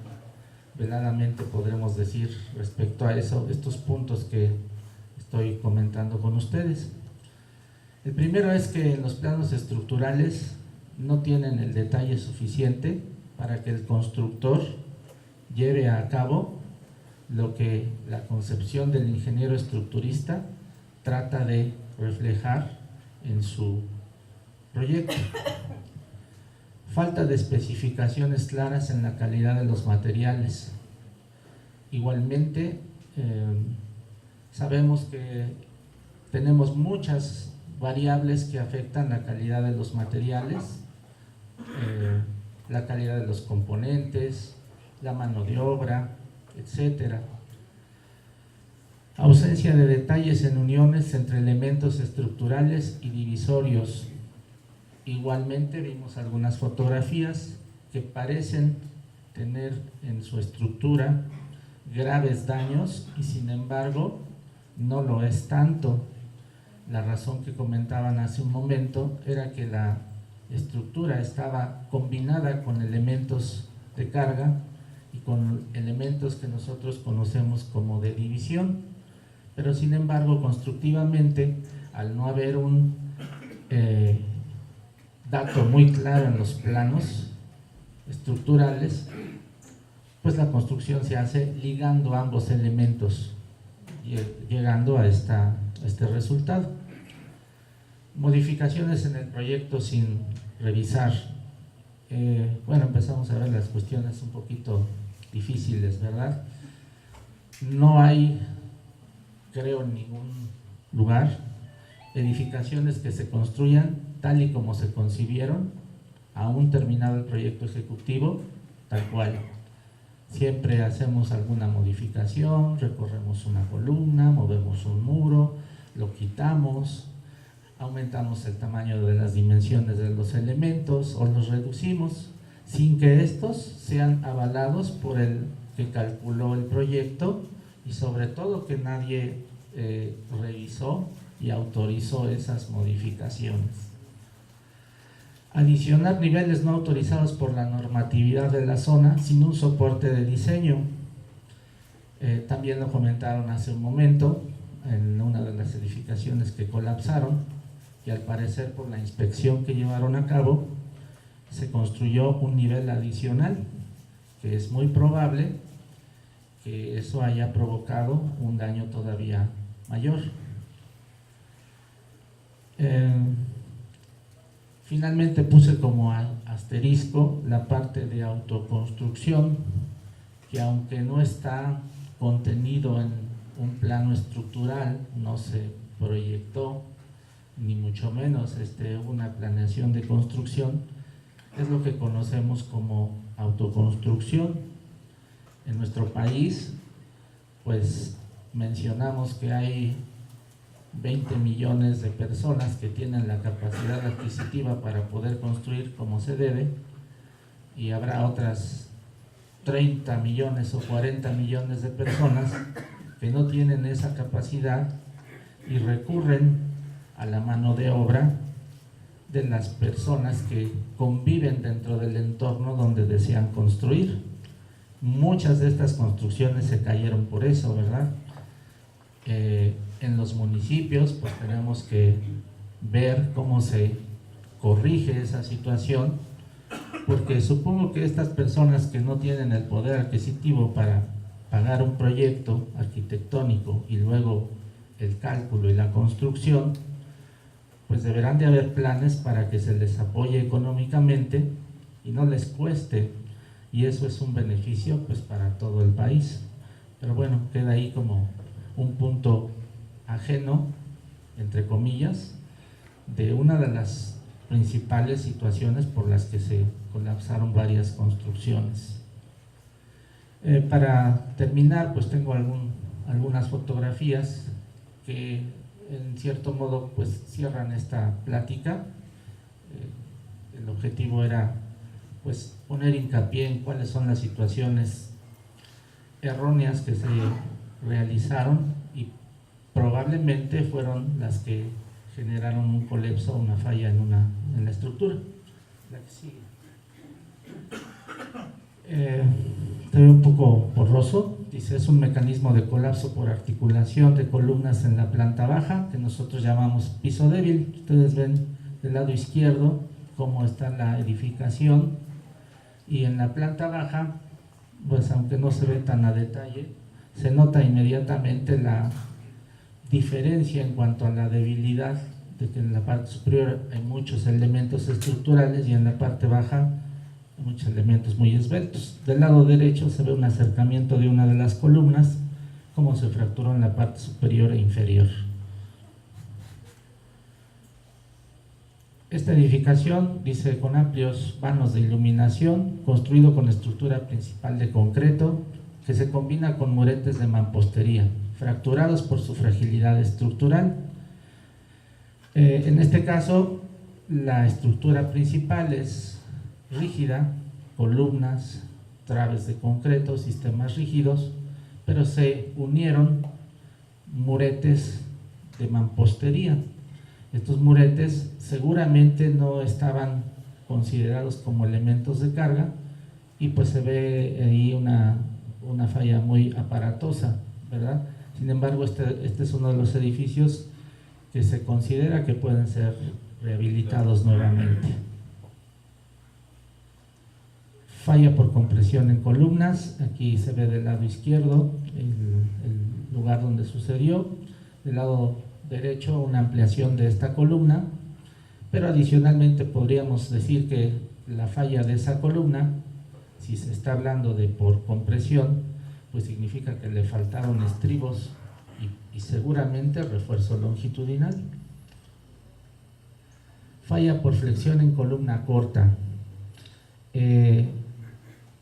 veladamente podremos decir respecto a eso, estos puntos que estoy comentando con ustedes. El primero es que los planos estructurales no tienen el detalle suficiente para que el constructor lleve a cabo lo que la concepción del ingeniero estructurista trata de reflejar en su proyecto. Falta de especificaciones claras en la calidad de los materiales. Igualmente, sabemos que tenemos muchas variables que afectan la calidad de los materiales, la calidad de los componentes, la mano de obra, etcétera. Ausencia de detalles en uniones entre elementos estructurales y divisorios. Igualmente vimos algunas fotografías que parecen tener en su estructura graves daños y sin embargo no lo es tanto. La razón que comentaban hace un momento era que la estructura estaba combinada con elementos de carga y con elementos que nosotros conocemos como de división, pero sin embargo constructivamente, al no haber un dato muy claro en los planos estructurales, pues la construcción se hace ligando ambos elementos, llegando a este resultado. Modificaciones en el proyecto sin revisar. Bueno, empezamos a ver las cuestiones un poquito difíciles, ¿verdad? No hay, creo, en ningún lugar edificaciones que se construyan tal y como se concibieron, aún terminado el proyecto ejecutivo, tal cual. Siempre hacemos alguna modificación, recorremos una columna, movemos un muro, lo quitamos, aumentamos el tamaño de las dimensiones de los elementos o los reducimos, sin que estos sean avalados por el que calculó el proyecto y sobre todo que nadie revisó y autorizó esas modificaciones. Adicionar niveles no autorizados por la normatividad de la zona sin un soporte de diseño. También lo comentaron hace un momento en una de las edificaciones que colapsaron, y al parecer por la inspección que llevaron a cabo se construyó un nivel adicional, que es muy probable que eso haya provocado un daño todavía mayor. Finalmente puse como asterisco la parte de autoconstrucción, que aunque no está contenido en un plano estructural, no se proyectó, ni mucho menos una planeación de construcción, es lo que conocemos como autoconstrucción. En nuestro país, pues mencionamos que hay 20 millones de personas que tienen la capacidad adquisitiva para poder construir como se debe, y habrá otras 30 millones o 40 millones de personas que no tienen esa capacidad y recurren a la mano de obra de las personas que conviven dentro del entorno donde desean construir. Muchas de estas construcciones se cayeron por eso, ¿verdad? En los municipios pues tenemos que ver cómo se corrige esa situación, porque supongo que estas personas que no tienen el poder adquisitivo para pagar un proyecto arquitectónico y luego el cálculo y la construcción, pues deberán de haber planes para que se les apoye económicamente y no les cueste, y eso es un beneficio pues para todo el país. Pero bueno, queda ahí como un punto ajeno, entre comillas, de una de las principales situaciones por las que se colapsaron varias construcciones. Para terminar, pues tengo algunas fotografías que en cierto modo pues cierran esta plática. El objetivo era pues poner hincapié en cuáles son las situaciones erróneas que se realizaron y probablemente fueron las que generaron un colapso, una falla en la estructura. La que sigue. Estoy un poco borroso. Dice, es un mecanismo de colapso por articulación de columnas en la planta baja, que nosotros llamamos piso débil. Ustedes ven del lado izquierdo cómo está la edificación, y en la planta baja, pues aunque no se ve tan a detalle, se nota inmediatamente la diferencia en cuanto a la debilidad, de que en la parte superior hay muchos elementos estructurales y en la parte baja muchos elementos muy esbeltos. Del lado derecho se ve un acercamiento de una de las columnas, como se fracturó en la parte superior e inferior. Esta edificación, dice, con amplios vanos de iluminación, construido con estructura principal de concreto, que se combina con muretes de mampostería, fracturados por su fragilidad estructural. En este caso, la estructura principal es rígida, columnas, traves de concreto, sistemas rígidos, pero se unieron muretes de mampostería. Estos muretes seguramente no estaban considerados como elementos de carga, y pues se ve ahí una falla muy aparatosa, ¿verdad? Sin embargo, este es uno de los edificios que se considera que pueden ser rehabilitados nuevamente. Falla por compresión en columnas. Aquí se ve del lado izquierdo el lugar donde sucedió, del lado derecho una ampliación de esta columna, pero adicionalmente podríamos decir que la falla de esa columna, si se está hablando de por compresión, pues significa que le faltaron estribos y seguramente refuerzo longitudinal. Falla por flexión en columna corta.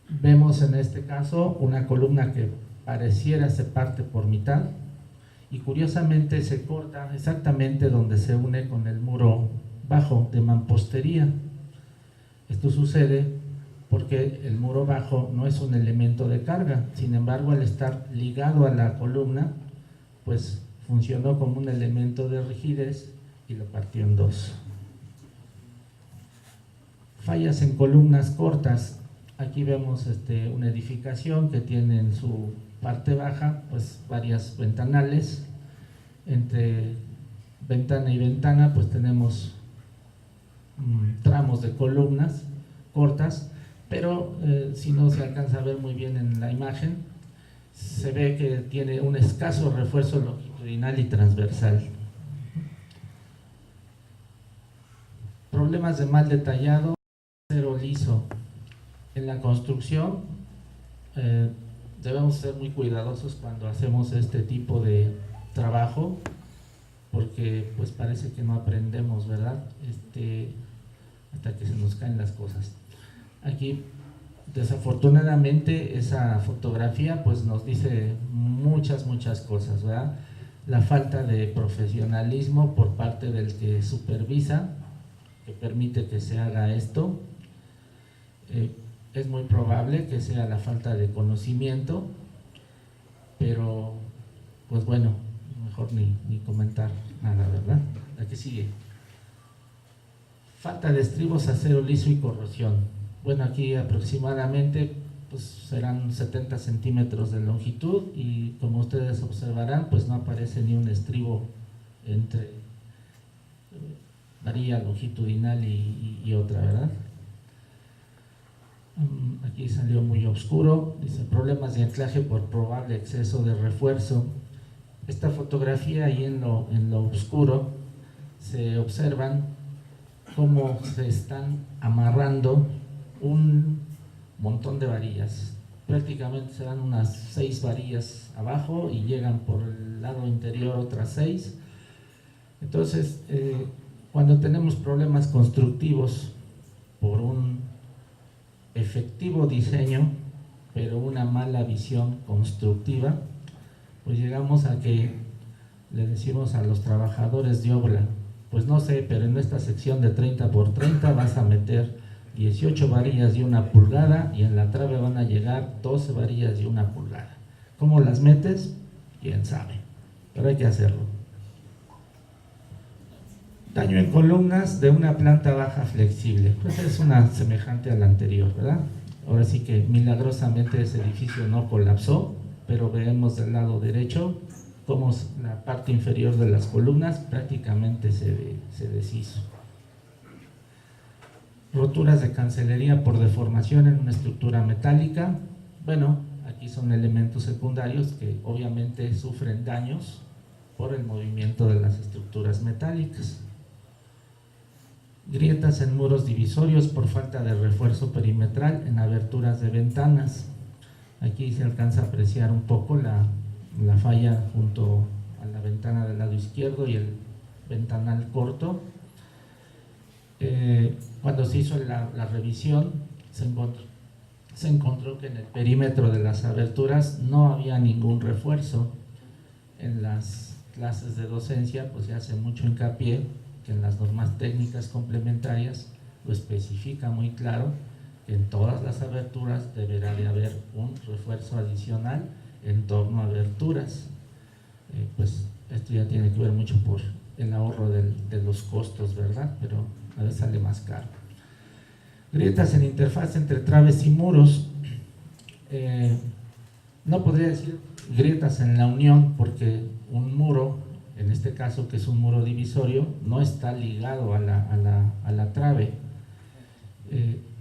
Vemos en este caso una columna que pareciera se parte por mitad, y curiosamente se corta exactamente donde se une con el muro bajo de mampostería. Esto sucede porque el muro bajo no es un elemento de carga, sin embargo, al estar ligado a la columna, pues funcionó como un elemento de rigidez y lo partió en dos. Fallas en columnas cortas. Aquí vemos una edificación que tiene en su parte baja pues varias ventanales. Entre ventana y ventana pues tenemos tramos de columnas cortas, pero si no se alcanza a ver muy bien en la imagen, se ve que tiene un escaso refuerzo longitudinal y transversal. Problemas de mal detallado, acero liso. En la construcción debemos ser muy cuidadosos cuando hacemos este tipo de trabajo, porque pues parece que no aprendemos, ¿verdad? Hasta que se nos caen las cosas. Aquí desafortunadamente esa fotografía pues nos dice muchas cosas, ¿verdad? La falta de profesionalismo por parte del que supervisa, que permite que se haga esto. Es muy probable que sea la falta de conocimiento, pero pues bueno, mejor ni comentar nada, ¿verdad? La que sigue. Falta de estribos, acero liso y corrosión. Bueno, aquí aproximadamente pues serán 70 centímetros de longitud, y como ustedes observarán pues no aparece ni un estribo entre varilla longitudinal y otra, ¿verdad? Aquí salió muy oscuro. Dice problemas de anclaje por probable exceso de refuerzo. Esta fotografía ahí en lo oscuro se observan cómo se están amarrando un montón de varillas. Prácticamente serán unas 6 varillas abajo y llegan por el lado interior otras 6. Entonces, cuando tenemos problemas constructivos por un efectivo diseño, pero una mala visión constructiva, pues llegamos a que le decimos a los trabajadores de obra, pues no sé, pero en esta sección de 30 por 30 vas a meter 18 varillas de 1 pulgada y en la trave van a llegar 12 varillas de 1 pulgada. ¿Cómo las metes? Quién sabe, pero hay que hacerlo. Daño en columnas de una planta baja flexible, pues es una semejante a la anterior, ¿verdad? Ahora sí que milagrosamente ese edificio no colapsó, pero vemos del lado derecho cómo la parte inferior de las columnas prácticamente se deshizo. Roturas de cancelería por deformación en una estructura metálica. Bueno, aquí son elementos secundarios que obviamente sufren daños por el movimiento de las estructuras metálicas. Grietas en muros divisorios por falta de refuerzo perimetral en aberturas de ventanas. Aquí se alcanza a apreciar un poco la falla junto a la ventana del lado izquierdo y el ventanal corto. Cuando se hizo la revisión, se encontró que en el perímetro de las aberturas no había ningún refuerzo. En las clases de docencia pues se hace mucho hincapié que en las normas técnicas complementarias lo especifica muy claro que en todas las aberturas deberá de haber un refuerzo adicional en torno a aberturas. Pues esto ya tiene que ver mucho por el ahorro de los costos, ¿verdad? Pero a veces sale más caro. Grietas en interfaz entre traves y muros. No podría decir grietas en la unión porque un muro, en este caso que es un muro divisorio, no está ligado a la trave.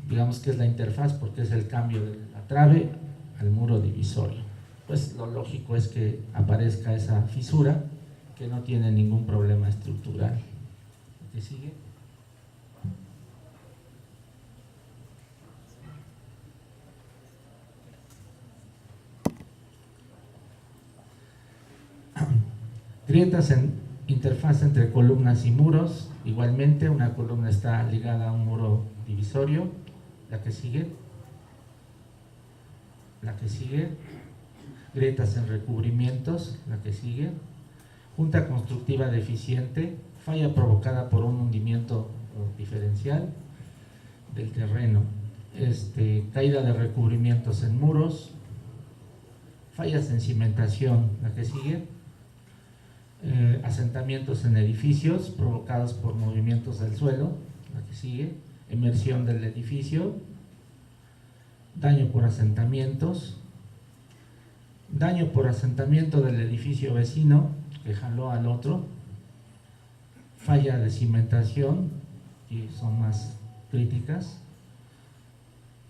Digamos que es la interfaz porque es el cambio de la trave al muro divisorio. Pues lo lógico es que aparezca esa fisura que no tiene ningún problema estructural. ¿Qué sigue? Grietas en interfaz entre columnas y muros. Igualmente una columna está ligada a un muro divisorio. La que sigue. La que sigue. Grietas en recubrimientos. La que sigue. Junta constructiva deficiente. Falla provocada por un hundimiento diferencial del terreno. Caída de recubrimientos en muros. Fallas en cimentación. La que sigue. Asentamientos en edificios provocados por movimientos del suelo. La que sigue. Emersión del edificio. Daño por asentamientos. Daño por asentamiento del edificio vecino que jaló al otro. Falla de cimentación, y son más críticas.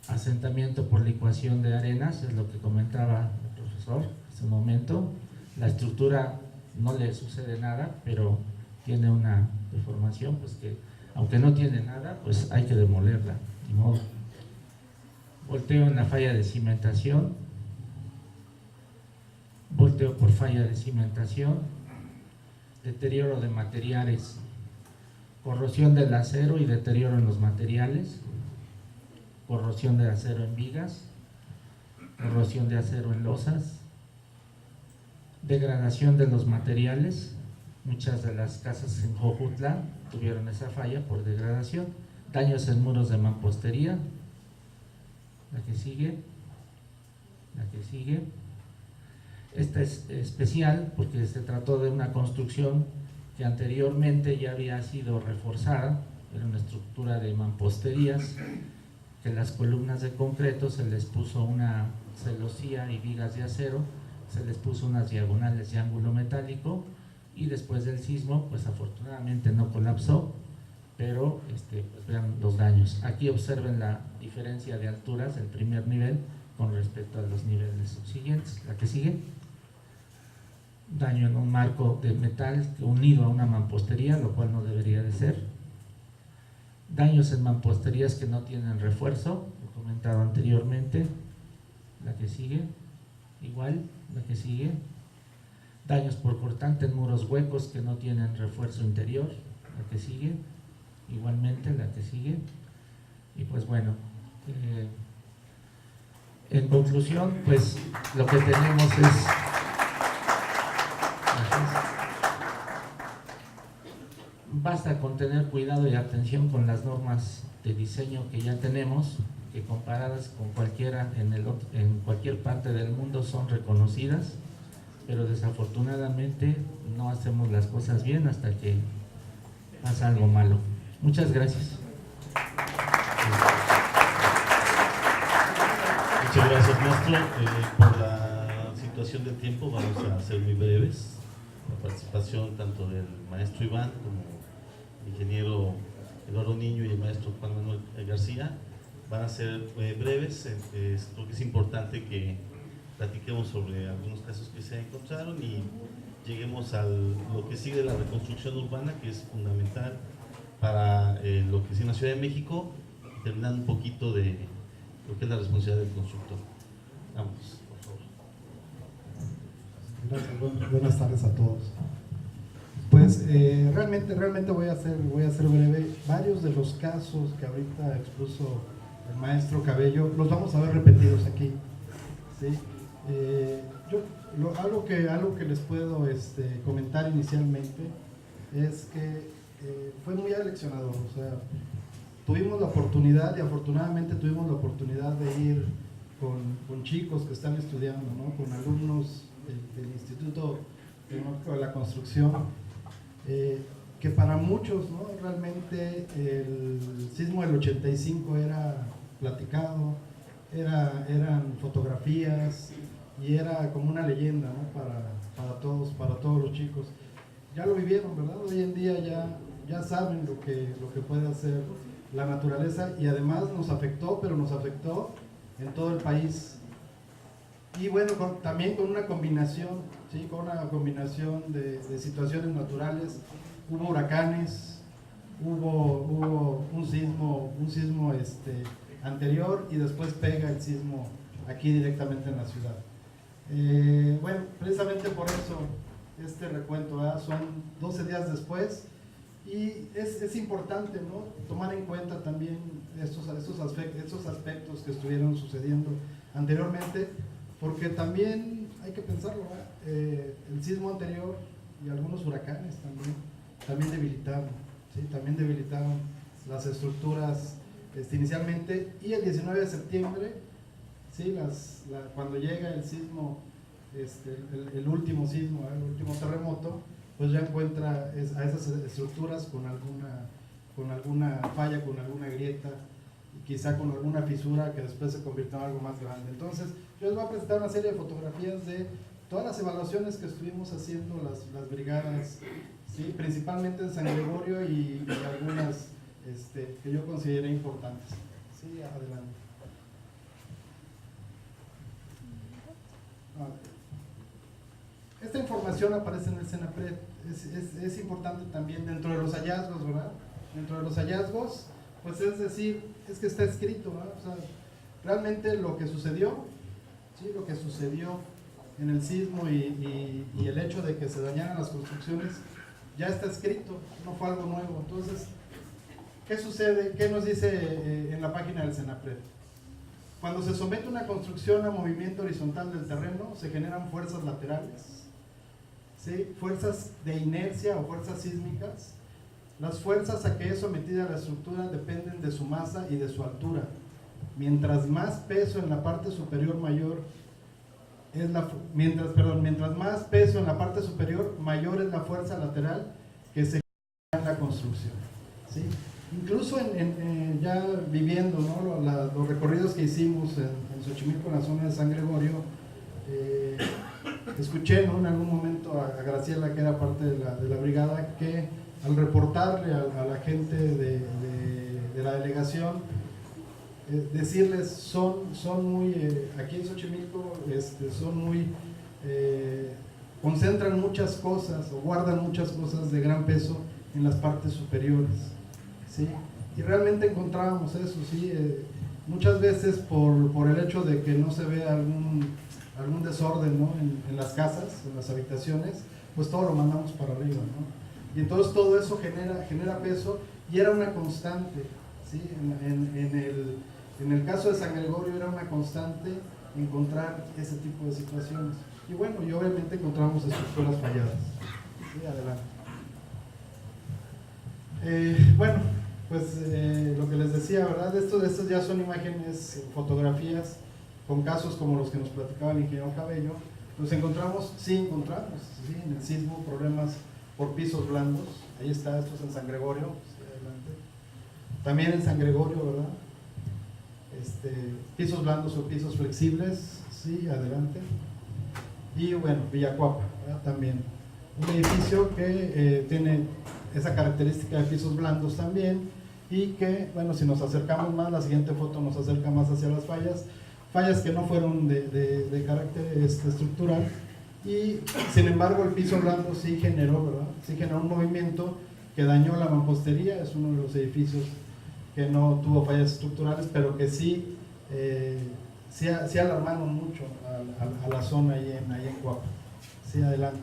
Asentamiento por licuación de arenas, es lo que comentaba el profesor en ese momento. La estructura no le sucede nada, pero tiene una deformación, pues que aunque no tiene nada, pues hay que demolerla, ni modo. Volteo en la falla de cimentación. Volteo por falla de cimentación. Deterioro de materiales. Corrosión del acero y deterioro en los materiales. Corrosión de acero en vigas. Corrosión de acero en losas. Degradación de los materiales. Muchas de las casas en Jojutla tuvieron esa falla por degradación. Daños en muros de mampostería. La que sigue. La que sigue. Esta es especial porque se trató de una construcción que anteriormente ya había sido reforzada. Era una estructura de mamposterías que las columnas de concreto se les puso una celosía y vigas de acero, se les puso unas diagonales de ángulo metálico y después del sismo pues afortunadamente no colapsó, pero pues vean los daños. Aquí observen la diferencia de alturas del primer nivel con respecto a los niveles subsiguientes. La que sigue. Daño en un marco de metal unido a una mampostería, lo cual no debería de ser. Daños en mamposterías que no tienen refuerzo, lo comentado anteriormente. La que sigue. Igual, la que sigue. Daños por cortante en muros huecos que no tienen refuerzo interior. La que sigue. Igualmente, la que sigue. Y pues bueno, en conclusión, pues lo que tenemos es... Basta con tener cuidado y atención con las normas de diseño que ya tenemos, que comparadas con cualquiera en cualquier parte del mundo son reconocidas. pero desafortunadamente no hacemos las cosas bien hasta que pasa algo malo. Muchas gracias. Muchas gracias, maestro. Por la situación del tiempo vamos a ser muy breves. La participación tanto del maestro Iván como el ingeniero Eduardo Niño y el maestro Juan Manuel García van a ser breves. Creo que es importante que platiquemos sobre algunos casos que se encontraron y lleguemos a lo que sigue de la reconstrucción urbana, que es fundamental para lo que es en la Ciudad de México, terminando un poquito de lo que es la responsabilidad del constructor. Vamos, por favor. Gracias, buenas tardes a todos. Pues realmente voy a ser breve. Varios de los casos que ahorita expuso el maestro Cabello los vamos a ver repetidos aquí, ¿sí? Algo que les puedo comentar inicialmente es que fue muy aleccionador. O sea, tuvimos la oportunidad, y afortunadamente tuvimos la oportunidad de ir con chicos que están estudiando, ¿no? Con alumnos del Instituto Tecnológico de la Construcción, que para muchos, ¿no? Realmente el sismo del 85 era platicado, eran fotografías y era como una leyenda, ¿no? para todos los chicos. Ya lo vivieron, ¿verdad? Hoy en día ya saben lo que puede hacer la naturaleza, y además nos afectó, pero nos afectó en todo el país. Y bueno, también con una combinación, ¿sí? Con una combinación de situaciones naturales. Hubo huracanes, hubo un sismo anterior, y después pega el sismo aquí directamente en la ciudad. Bueno, precisamente por eso este recuento, ¿verdad? Son 12 días después, y es importante, ¿no? Tomar en cuenta también estos aspectos que estuvieron sucediendo anteriormente, porque también hay que pensarlo, ¿verdad? El sismo anterior y algunos huracanes también debilitaron, ¿sí? También debilitaron las estructuras inicialmente, y el 19 de septiembre, ¿sí? Cuando llega el sismo, el último sismo, el último terremoto, pues ya encuentra a esas estructuras con alguna falla, con alguna grieta, y quizá con alguna fisura que después se convirtió en algo más grande. Entonces, yo les voy a presentar una serie de fotografías de todas las evaluaciones que estuvimos haciendo las brigadas, ¿sí? Principalmente en San Gregorio, y algunas que yo consideré importantes. Sí, adelante. Esta información aparece en el CENAPRED. Es importante también dentro de los hallazgos, ¿verdad? Dentro de los hallazgos, pues es decir, es que está escrito, ¿verdad? O sea, realmente lo que sucedió, ¿sí? Lo que sucedió en el sismo y el hecho de que se dañaran las construcciones ya está escrito, no fue algo nuevo. Entonces, ¿qué sucede? ¿Qué nos dice en la página del CENAPRED? Cuando se somete una construcción a movimiento horizontal del terreno, se generan fuerzas laterales, ¿sí? Fuerzas de inercia o fuerzas sísmicas. Las fuerzas a que es sometida la estructura dependen de su masa y de su altura. Mientras más peso en la parte superior, mientras más peso en la parte superior, mayor es la fuerza lateral que se genera en la construcción, ¿sí? Incluso ya viviendo, ¿no? los recorridos que hicimos en Xochimilco, en la zona de San Gregorio, escuché, ¿no? En algún momento a Graciela, que era parte de la brigada, que al reportarle a la gente de la delegación, decirles son muy, aquí en Xochimilco son muy, concentran muchas cosas o guardan muchas cosas de gran peso en las partes superiores, ¿sí? Y realmente encontrábamos eso, ¿sí? Muchas veces por el hecho de que no se ve algún desorden, ¿no? en las casas, en las habitaciones, pues todo lo mandamos para arriba, ¿no? Y entonces todo eso genera peso, y era una constante, ¿sí? En el caso de San Gregorio era una constante encontrar ese tipo de situaciones. Y bueno, y obviamente encontramos estructuras falladas. Sí, adelante. Bueno, pues lo que les decía, ¿verdad? Estos ya son imágenes, fotografías, con casos como los que nos platicaba el ingeniero Cabello, Pues encontramos en el sismo problemas por pisos blandos. Ahí está, esto es en San Gregorio, sí, adelante. También en San Gregorio, ¿verdad? Pisos blandos o pisos flexibles, sí, adelante. Y bueno, Villacuapa, ¿verdad? También. Un edificio que tiene esa característica de pisos blandos también, y que, bueno, si nos acercamos más, la siguiente foto nos acerca más hacia las fallas que no fueron de carácter estructural, y sin embargo el piso blando sí generó, ¿verdad? Sí generó un movimiento que dañó la mampostería. Es uno de los edificios que no tuvo fallas estructurales, pero que sí, sí alarmaron mucho a la zona ahí en Cuapa. Sí, adelante.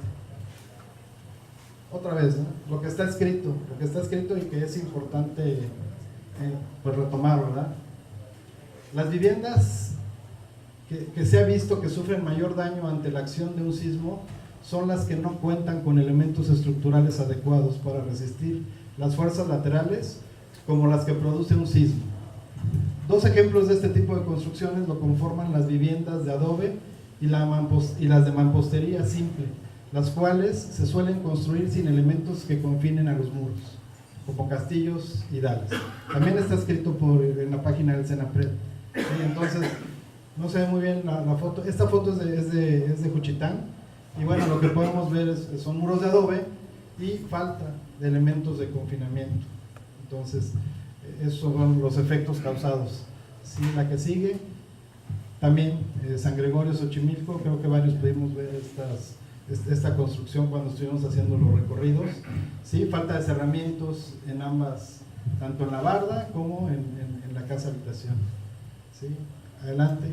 Otra vez, ¿no? Lo que está escrito y que es importante pues retomar, ¿verdad? Las viviendas que se ha visto que sufren mayor daño ante la acción de un sismo son las que no cuentan con elementos estructurales adecuados para resistir las fuerzas laterales, como las que produce un sismo. Dos ejemplos de este tipo de construcciones lo conforman las viviendas de adobe y las de mampostería simple, las cuales se suelen construir sin elementos que confinen a los muros, como castillos y dales. También está escrito en la página del Senapred. ¿Sí? Entonces, no se ve muy bien la foto. Esta foto es de Juchitán, y bueno, lo que podemos ver son muros de adobe y falta de elementos de confinamiento. Entonces, esos son los efectos causados. Sí, la que sigue, también San Gregorio, Xochimilco. Creo que varios pudimos ver esta construcción cuando estuvimos haciendo los recorridos. Sí, falta de cerramientos en ambas, tanto en la barda como en la casa habitación. Sí, adelante.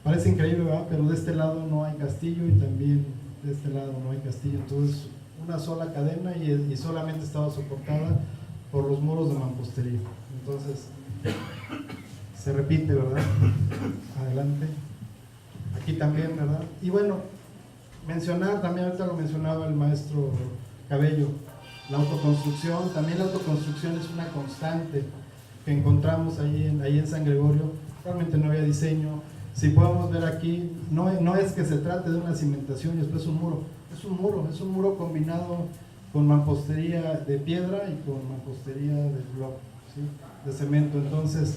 Parece increíble, ¿verdad? Pero de este lado no hay castillo, y también de este lado no hay castillo. Entonces, una sola cadena, y solamente estaba soportada por los muros de mampostería. Entonces, se repite, ¿verdad? Adelante. Aquí también, ¿verdad? Y bueno, mencionar también, ahorita lo mencionaba el maestro Cabello, la autoconstrucción. También la autoconstrucción es una constante que encontramos ahí en San Gregorio. Realmente no había diseño. Si podemos ver aquí, no es que se trate de una cimentación y después un muro. Es un muro combinado con mampostería de piedra y con mampostería de bloque, ¿sí? De cemento. Entonces,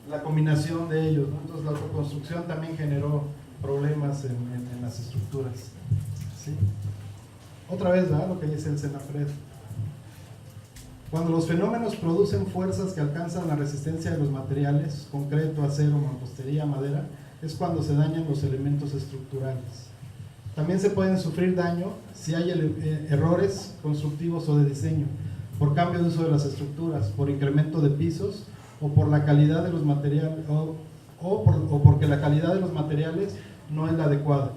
la combinación de ellos, ¿no? Entonces, la autoconstrucción también generó problemas en las estructuras, ¿sí? Otra vez, ¿verdad? Lo que dice el Senapred. Cuando los fenómenos producen fuerzas que alcanzan la resistencia de los materiales, concreto, acero, mampostería, madera, es cuando se dañan los elementos estructurales. También se pueden sufrir daño si hay errores constructivos o de diseño, por cambio de uso de las estructuras, por incremento de pisos, o por la calidad de los materiales, o porque la calidad de los materiales no es la adecuada.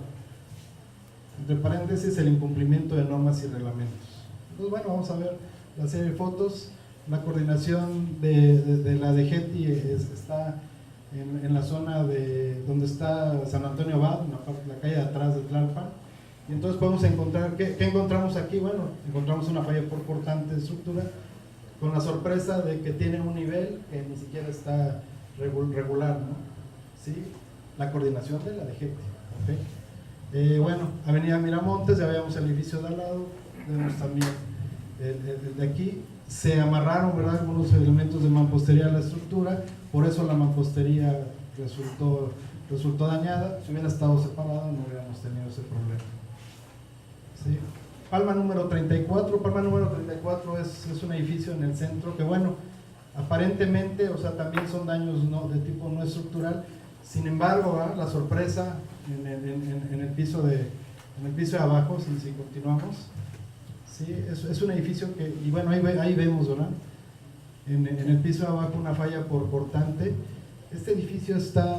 Entre paréntesis, el incumplimiento de normas y reglamentos. Entonces, bueno, vamos a ver la serie de fotos. La coordinación de la DGETI está en la zona donde está San Antonio Abad, en la calle de atrás de Tlalpan. Y entonces podemos encontrar, ¿qué encontramos aquí? Bueno, encontramos una falla por cortante de estructura, con la sorpresa de que tiene un nivel que ni siquiera está regular, ¿no? ¿Sí? La coordinación de la DGETI. ¿Okay? Bueno, Avenida Miramontes, ya veamos el edificio de al lado, vemos también el de aquí. Se amarraron, ¿verdad?, algunos elementos de mampostería a la estructura, por eso la mampostería resultó dañada. Si hubiera estado separada no hubiéramos tenido ese problema. ¿Sí? Palma número 34. Palma número 34 es un edificio en el centro que, bueno, aparentemente, o sea, también son daños de tipo no estructural. Sin embargo, ¿verdad?, la sorpresa en el piso de abajo, si continuamos. Sí, es un edificio que, y bueno, ahí vemos, ¿verdad?, en el piso de abajo una falla por cortante. Este edificio está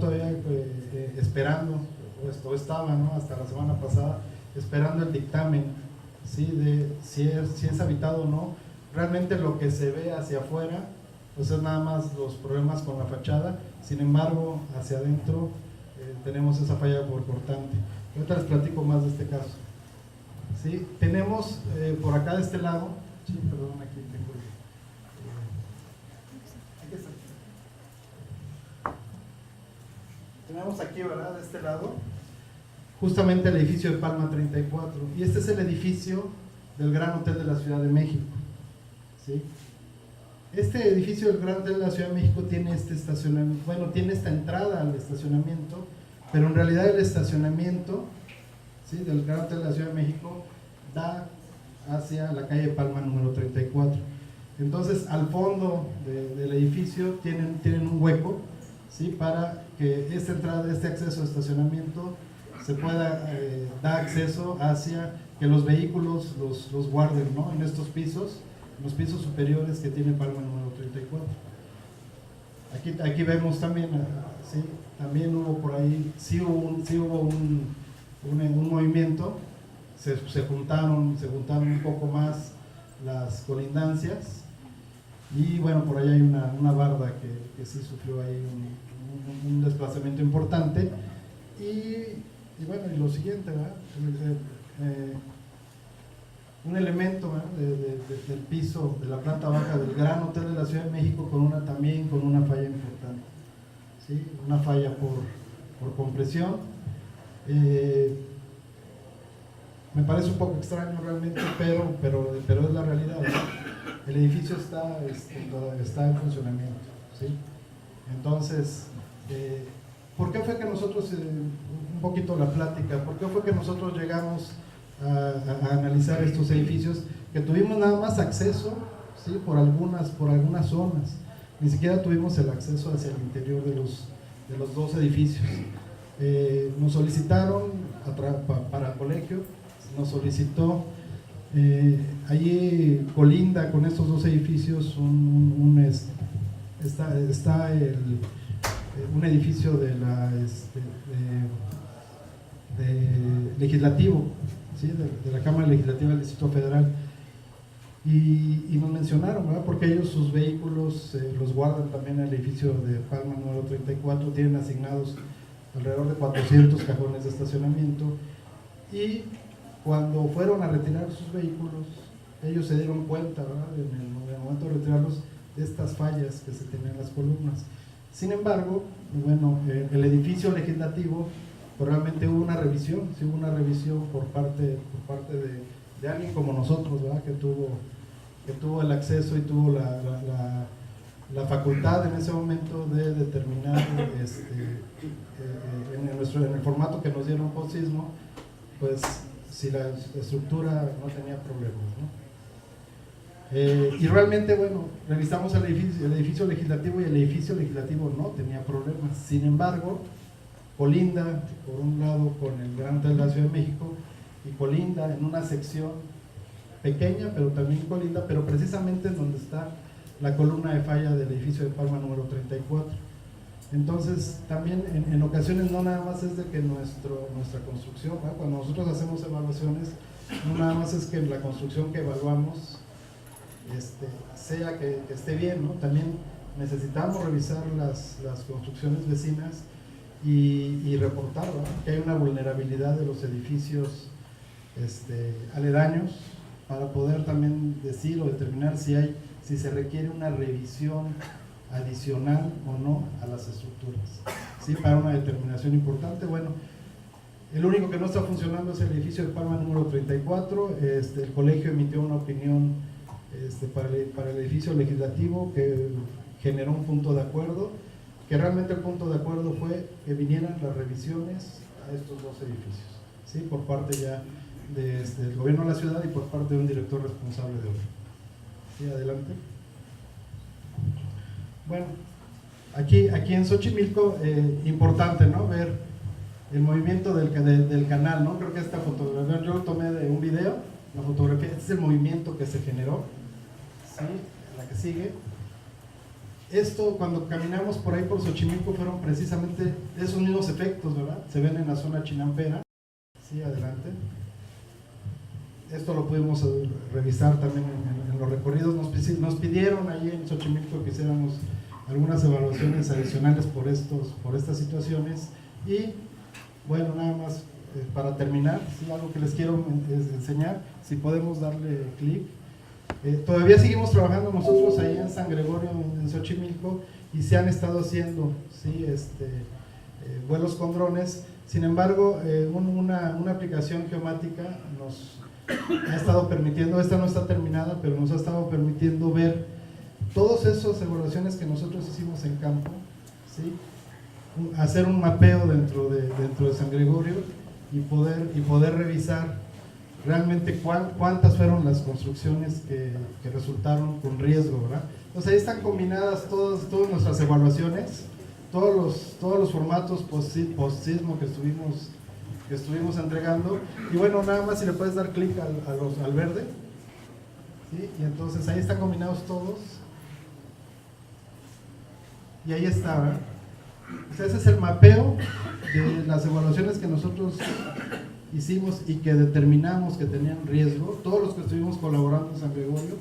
todavía esperando, o estaba, ¿no?, hasta la semana pasada, esperando el dictamen, ¿sí?, de si es habitado o no. Realmente lo que se ve hacia afuera, pues es nada más los problemas con la fachada. Sin embargo, hacia adentro tenemos esa falla por cortante. Ahorita les platico más de este caso. ¿Sí? Tenemos por acá de este lado, sí, perdón, aquí tengo aquí está. Tenemos aquí, ¿verdad?, de este lado justamente el edificio de Palma 34, y este es el edificio del Gran Hotel de la Ciudad de México, ¿sí? Este edificio del Gran Hotel de la Ciudad de México tiene este estacionamiento, bueno, tiene esta entrada al estacionamiento, pero en realidad el estacionamiento, ¿sí?, del Gran Hotel de la Ciudad de México da hacia la calle Palma número 34. Entonces, al fondo del edificio tienen un hueco, ¿sí?, para que esta entrada, este acceso a estacionamiento se pueda dar acceso hacia que los vehículos los guarden, ¿no?, en estos pisos, los pisos superiores que tiene Palma número 34. Aquí vemos también, ¿sí?, también hubo por ahí, sí hubo un movimiento, se juntaron un poco más las colindancias, y bueno, por ahí hay una barda que sí sufrió ahí un desplazamiento importante, y bueno, y lo siguiente, ¿verdad? Un elemento, ¿verdad?, del piso de la planta baja del Gran Hotel de la Ciudad de México también con una falla importante, ¿sí?, una falla por compresión. Me parece un poco extraño realmente, pero es la realidad, ¿verdad? El edificio está en funcionamiento, ¿sí? Entonces, ¿por qué fue que nosotros, un poquito la plática, por qué fue que nosotros llegamos a analizar estos edificios, que tuvimos nada más acceso, ¿sí?, por algunas zonas, ni siquiera tuvimos el acceso hacia el interior de los dos edificios? Nos solicitaron para el colegio, nos solicitó allí colinda con estos dos edificios está un edificio de legislativo, ¿sí?, de la Cámara Legislativa del Distrito Federal, y nos mencionaron, ¿verdad?, porque ellos sus vehículos los guardan también en el edificio de Palma número 34, tienen asignados alrededor de 400 cajones de estacionamiento, y cuando fueron a retirar sus vehículos, ellos se dieron cuenta, ¿verdad?, en el momento de retirarlos, de estas fallas que se tenían en las columnas. Sin embargo, bueno, el edificio legislativo, pues realmente hubo una revisión, sí hubo una revisión por parte de alguien como nosotros, ¿verdad?, que tuvo el acceso y tuvo la facultad en ese momento de determinar en el formato que nos dieron post sismo, pues si la estructura no tenía problemas, ¿no? Y realmente, bueno, revisamos el edificio legislativo, y el edificio legislativo no tenía problemas. Sin embargo, colinda por un lado con el Gran Hotel de la Ciudad de México, y colinda en una sección pequeña, pero también colinda, pero precisamente en donde está la columna de falla del edificio de Palma número 34. Entonces, también en ocasiones no nada más es de que nuestra construcción, ¿verdad?, cuando nosotros hacemos evaluaciones, no nada más es que la construcción que evaluamos sea que esté bien, ¿no? También necesitamos revisar las construcciones vecinas y reportar, ¿verdad?, que hay una vulnerabilidad de los edificios aledaños, para poder también decir o determinar si se requiere una revisión adicional o no a las estructuras, ¿sí?, para una determinación importante. Bueno, el único que no está funcionando es el edificio de Palma número 34. El colegio emitió una opinión para el edificio legislativo, que generó un punto de acuerdo, que realmente el punto de acuerdo fue que vinieran las revisiones a estos dos edificios, ¿sí?, por parte ya del gobierno de la ciudad y por parte de un director responsable de obra. Sí, adelante. Bueno, aquí en Xochimilco, importante, ¿no?, ver el movimiento del canal, ¿no? Creo que esta fotografía, yo lo tomé de un video, la fotografía, este es el movimiento que se generó, ¿sí?, la que sigue. Esto, cuando caminamos por ahí por Xochimilco, fueron precisamente esos mismos efectos, ¿verdad? Se ven en la zona chinampera. Sí, adelante. Esto lo pudimos revisar también en los recorridos. Nos pidieron ahí en Xochimilco que hiciéramos algunas evaluaciones adicionales por estas situaciones. Y bueno, nada más para terminar, ¿sí?, algo que les quiero enseñar, si podemos darle clic. Todavía seguimos trabajando nosotros ahí en San Gregorio, en Xochimilco, y se han estado haciendo, ¿sí?, vuelos con drones. Sin embargo, una aplicación geomática nos ha estado permitiendo, esta no está terminada, pero nos ha estado permitiendo ver todas esas evaluaciones que nosotros hicimos en campo, ¿sí? Hacer un mapeo dentro de San Gregorio y poder revisar realmente cuántas fueron las construcciones que resultaron con riesgo, ¿verdad? Entonces ahí están combinadas todas nuestras evaluaciones, todos los formatos post-sismo que estuvimos entregando. Y bueno, nada más si le puedes dar clic al verde, ¿sí? Y entonces ahí están combinados todos. Y ahí está, ¿verdad? O sea, ese es el mapeo de las evaluaciones que nosotros hicimos y que determinamos que tenían riesgo, todos los que estuvimos colaborando en San Gregorio,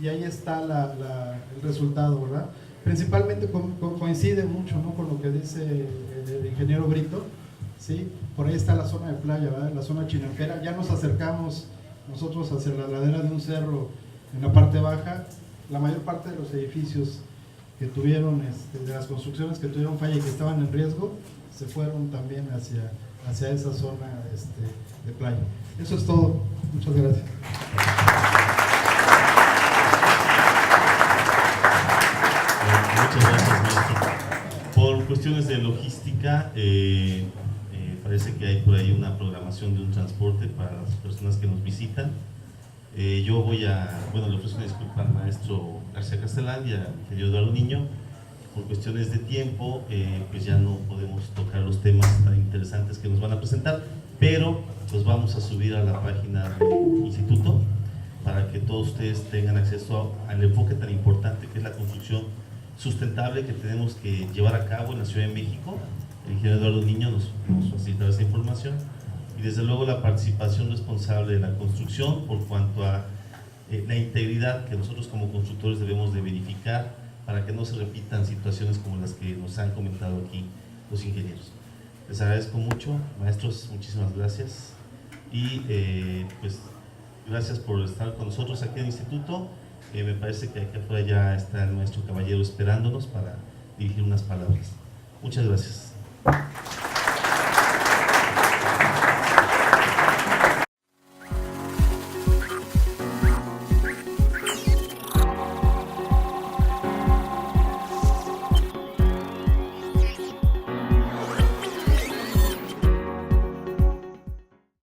y ahí está el resultado, ¿verdad? Principalmente coincide mucho, ¿no?, con lo que dice el ingeniero Brito, ¿sí? Por ahí está la zona de playa, ¿verdad?, la zona chinanquera. Ya nos acercamos nosotros hacia la ladera de un cerro en la parte baja. La mayor parte de los edificios que tuvieron, de las construcciones que tuvieron falla y que estaban en riesgo, se fueron también hacia esa zona de playa. Eso es todo. Muchas gracias. Muchas gracias, maestro. Por cuestiones de logística, parece que hay por ahí una programación de un transporte para las personas que nos visitan. Yo le ofrezco una disculpa al maestro García Castellán y al ingeniero Eduardo Niño. Por cuestiones de tiempo, pues ya no podemos tocar los temas tan interesantes que nos van a presentar, pero los vamos a subir a la página del instituto para que todos ustedes tengan acceso al enfoque tan importante que es la construcción sustentable que tenemos que llevar a cabo en la Ciudad de México. El ingeniero Eduardo Niño nos facilitará esa información, y desde luego la participación responsable de la construcción por cuanto a la integridad que nosotros como constructores debemos de verificar para que no se repitan situaciones como las que nos han comentado aquí los ingenieros. Les agradezco mucho, maestros, muchísimas gracias, y pues gracias por estar con nosotros aquí en el instituto. Me parece que aquí afuera ya está el maestro Caballero esperándonos para dirigir unas palabras. Muchas gracias.